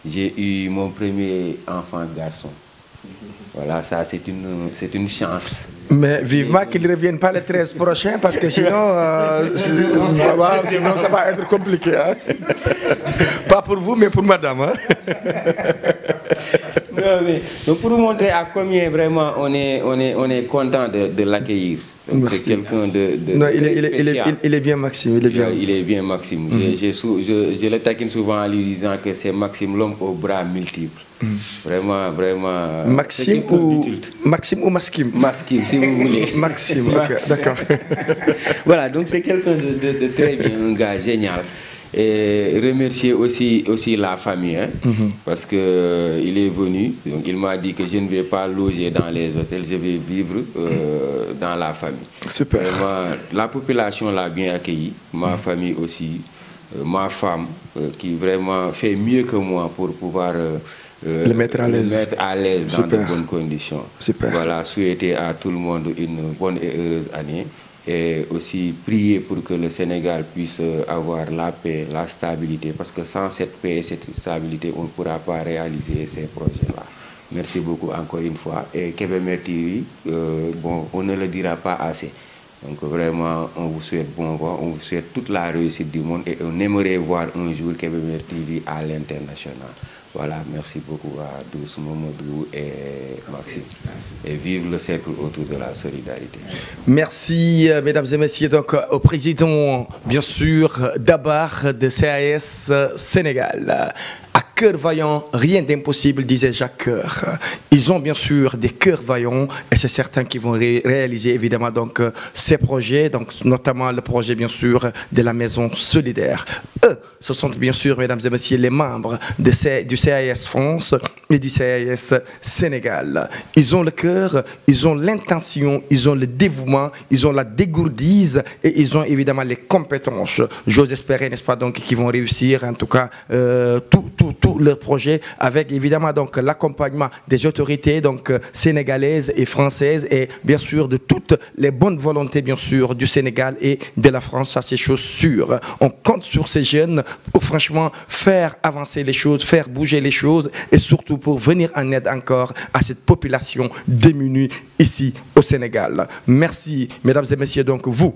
j'ai eu mon premier enfant garçon. Voilà, ça c'est une chance. Mais vivement qu'il ne revienne pas le 13 prochain parce que sinon, sinon ça va être compliqué. Hein? Pas pour vous, mais pour madame. Hein? Non, mais, donc pour vous montrer à combien vraiment on est content de l'accueillir. C'est quelqu'un de non, spécial. Il est bien Maxime. Il est bien Maxime. Je le taquine souvent en lui disant que c'est Maxime l'homme aux bras multiples. Vraiment, vraiment. Maxime ou Maskim? Maskim, si vous voulez. Maxime, ok, d'accord. Voilà, donc c'est quelqu'un de très bien, un gars génial. Et remercier aussi la famille, hein, parce qu'il est venu, donc il m'a dit que je ne vais pas loger dans les hôtels, je vais vivre dans la famille. Super. Vraiment, la population l'a bien accueilli, ma famille aussi, ma femme qui vraiment fait mieux que moi pour pouvoir le mettre à l'aise dans de bonnes conditions. Super. Voilà, souhaiter à tout le monde une bonne et heureuse année. Et aussi prier pour que le Sénégal puisse avoir la paix, la stabilité, parce que sans cette paix et cette stabilité, on ne pourra pas réaliser ces projets-là. Merci beaucoup encore une fois. Et Kébémer TV, bon, on ne le dira pas assez. Donc vraiment, on vous souhaite bon vent, on vous souhaite toute la réussite du monde et on aimerait voir un jour Kébémer TV à l'international. Voilà, merci beaucoup à Douce, Momodou et Maxime. Et vive le cercle autour de la solidarité. Merci, mesdames et messieurs, donc au président, bien sûr, Dabar de CAS Sénégal. À cœur vaillant, rien d'impossible, disait Jacques Coeur. Ils ont bien sûr des cœurs vaillants et c'est certains qui vont réaliser évidemment donc ces projets, donc notamment le projet bien sûr de la maison solidaire. Eux, ce sont bien sûr, mesdames et messieurs, les membres du CAS France et du CAS Sénégal. Ils ont le cœur, ils ont l'intention, ils ont le dévouement, ils ont la dégourdise et ils ont évidemment les compétences. J'ose espérer, n'est-ce pas, donc, qu'ils vont réussir en tout cas tout leur projet avec évidemment donc l'accompagnement des autorités donc sénégalaises et françaises et bien sûr de toutes les bonnes volontés bien sûr du Sénégal et de la France, ça c'est chose sûre. On compte sur ces jeunes pour franchement faire avancer les choses, faire bouger les choses et surtout pour venir en aide encore à cette population démunie ici au Sénégal. Merci mesdames et messieurs, donc vous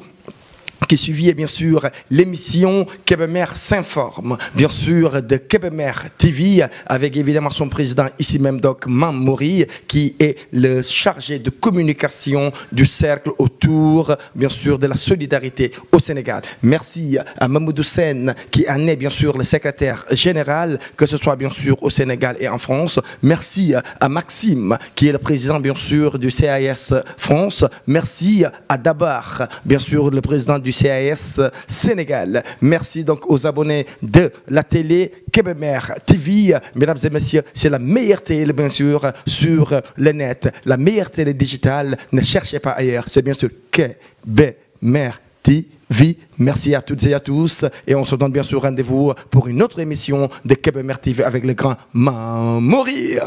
qui suiviez bien sûr l'émission Kébémer s'informe, bien sûr de Kébémer TV, avec évidemment son président ici même, donc Mam Mori, qui est le chargé de communication du cercle autour, bien sûr, de la solidarité au Sénégal. Merci à Mamoudou Sen, qui en est bien sûr le secrétaire général, que ce soit bien sûr au Sénégal et en France. Merci à Maxime, qui est le président bien sûr du CAS France. Merci à Dabar, bien sûr, le président du CAS Sénégal. Merci donc aux abonnés de la télé Kébémer TV. Mesdames et messieurs, c'est la meilleure télé bien sûr sur le net, la meilleure télé digitale. Ne cherchez pas ailleurs, c'est bien sûr Kébémer TV. Merci à toutes et à tous et on se donne bien sûr rendez-vous pour une autre émission de Kébémer TV avec le grand Mam Mori.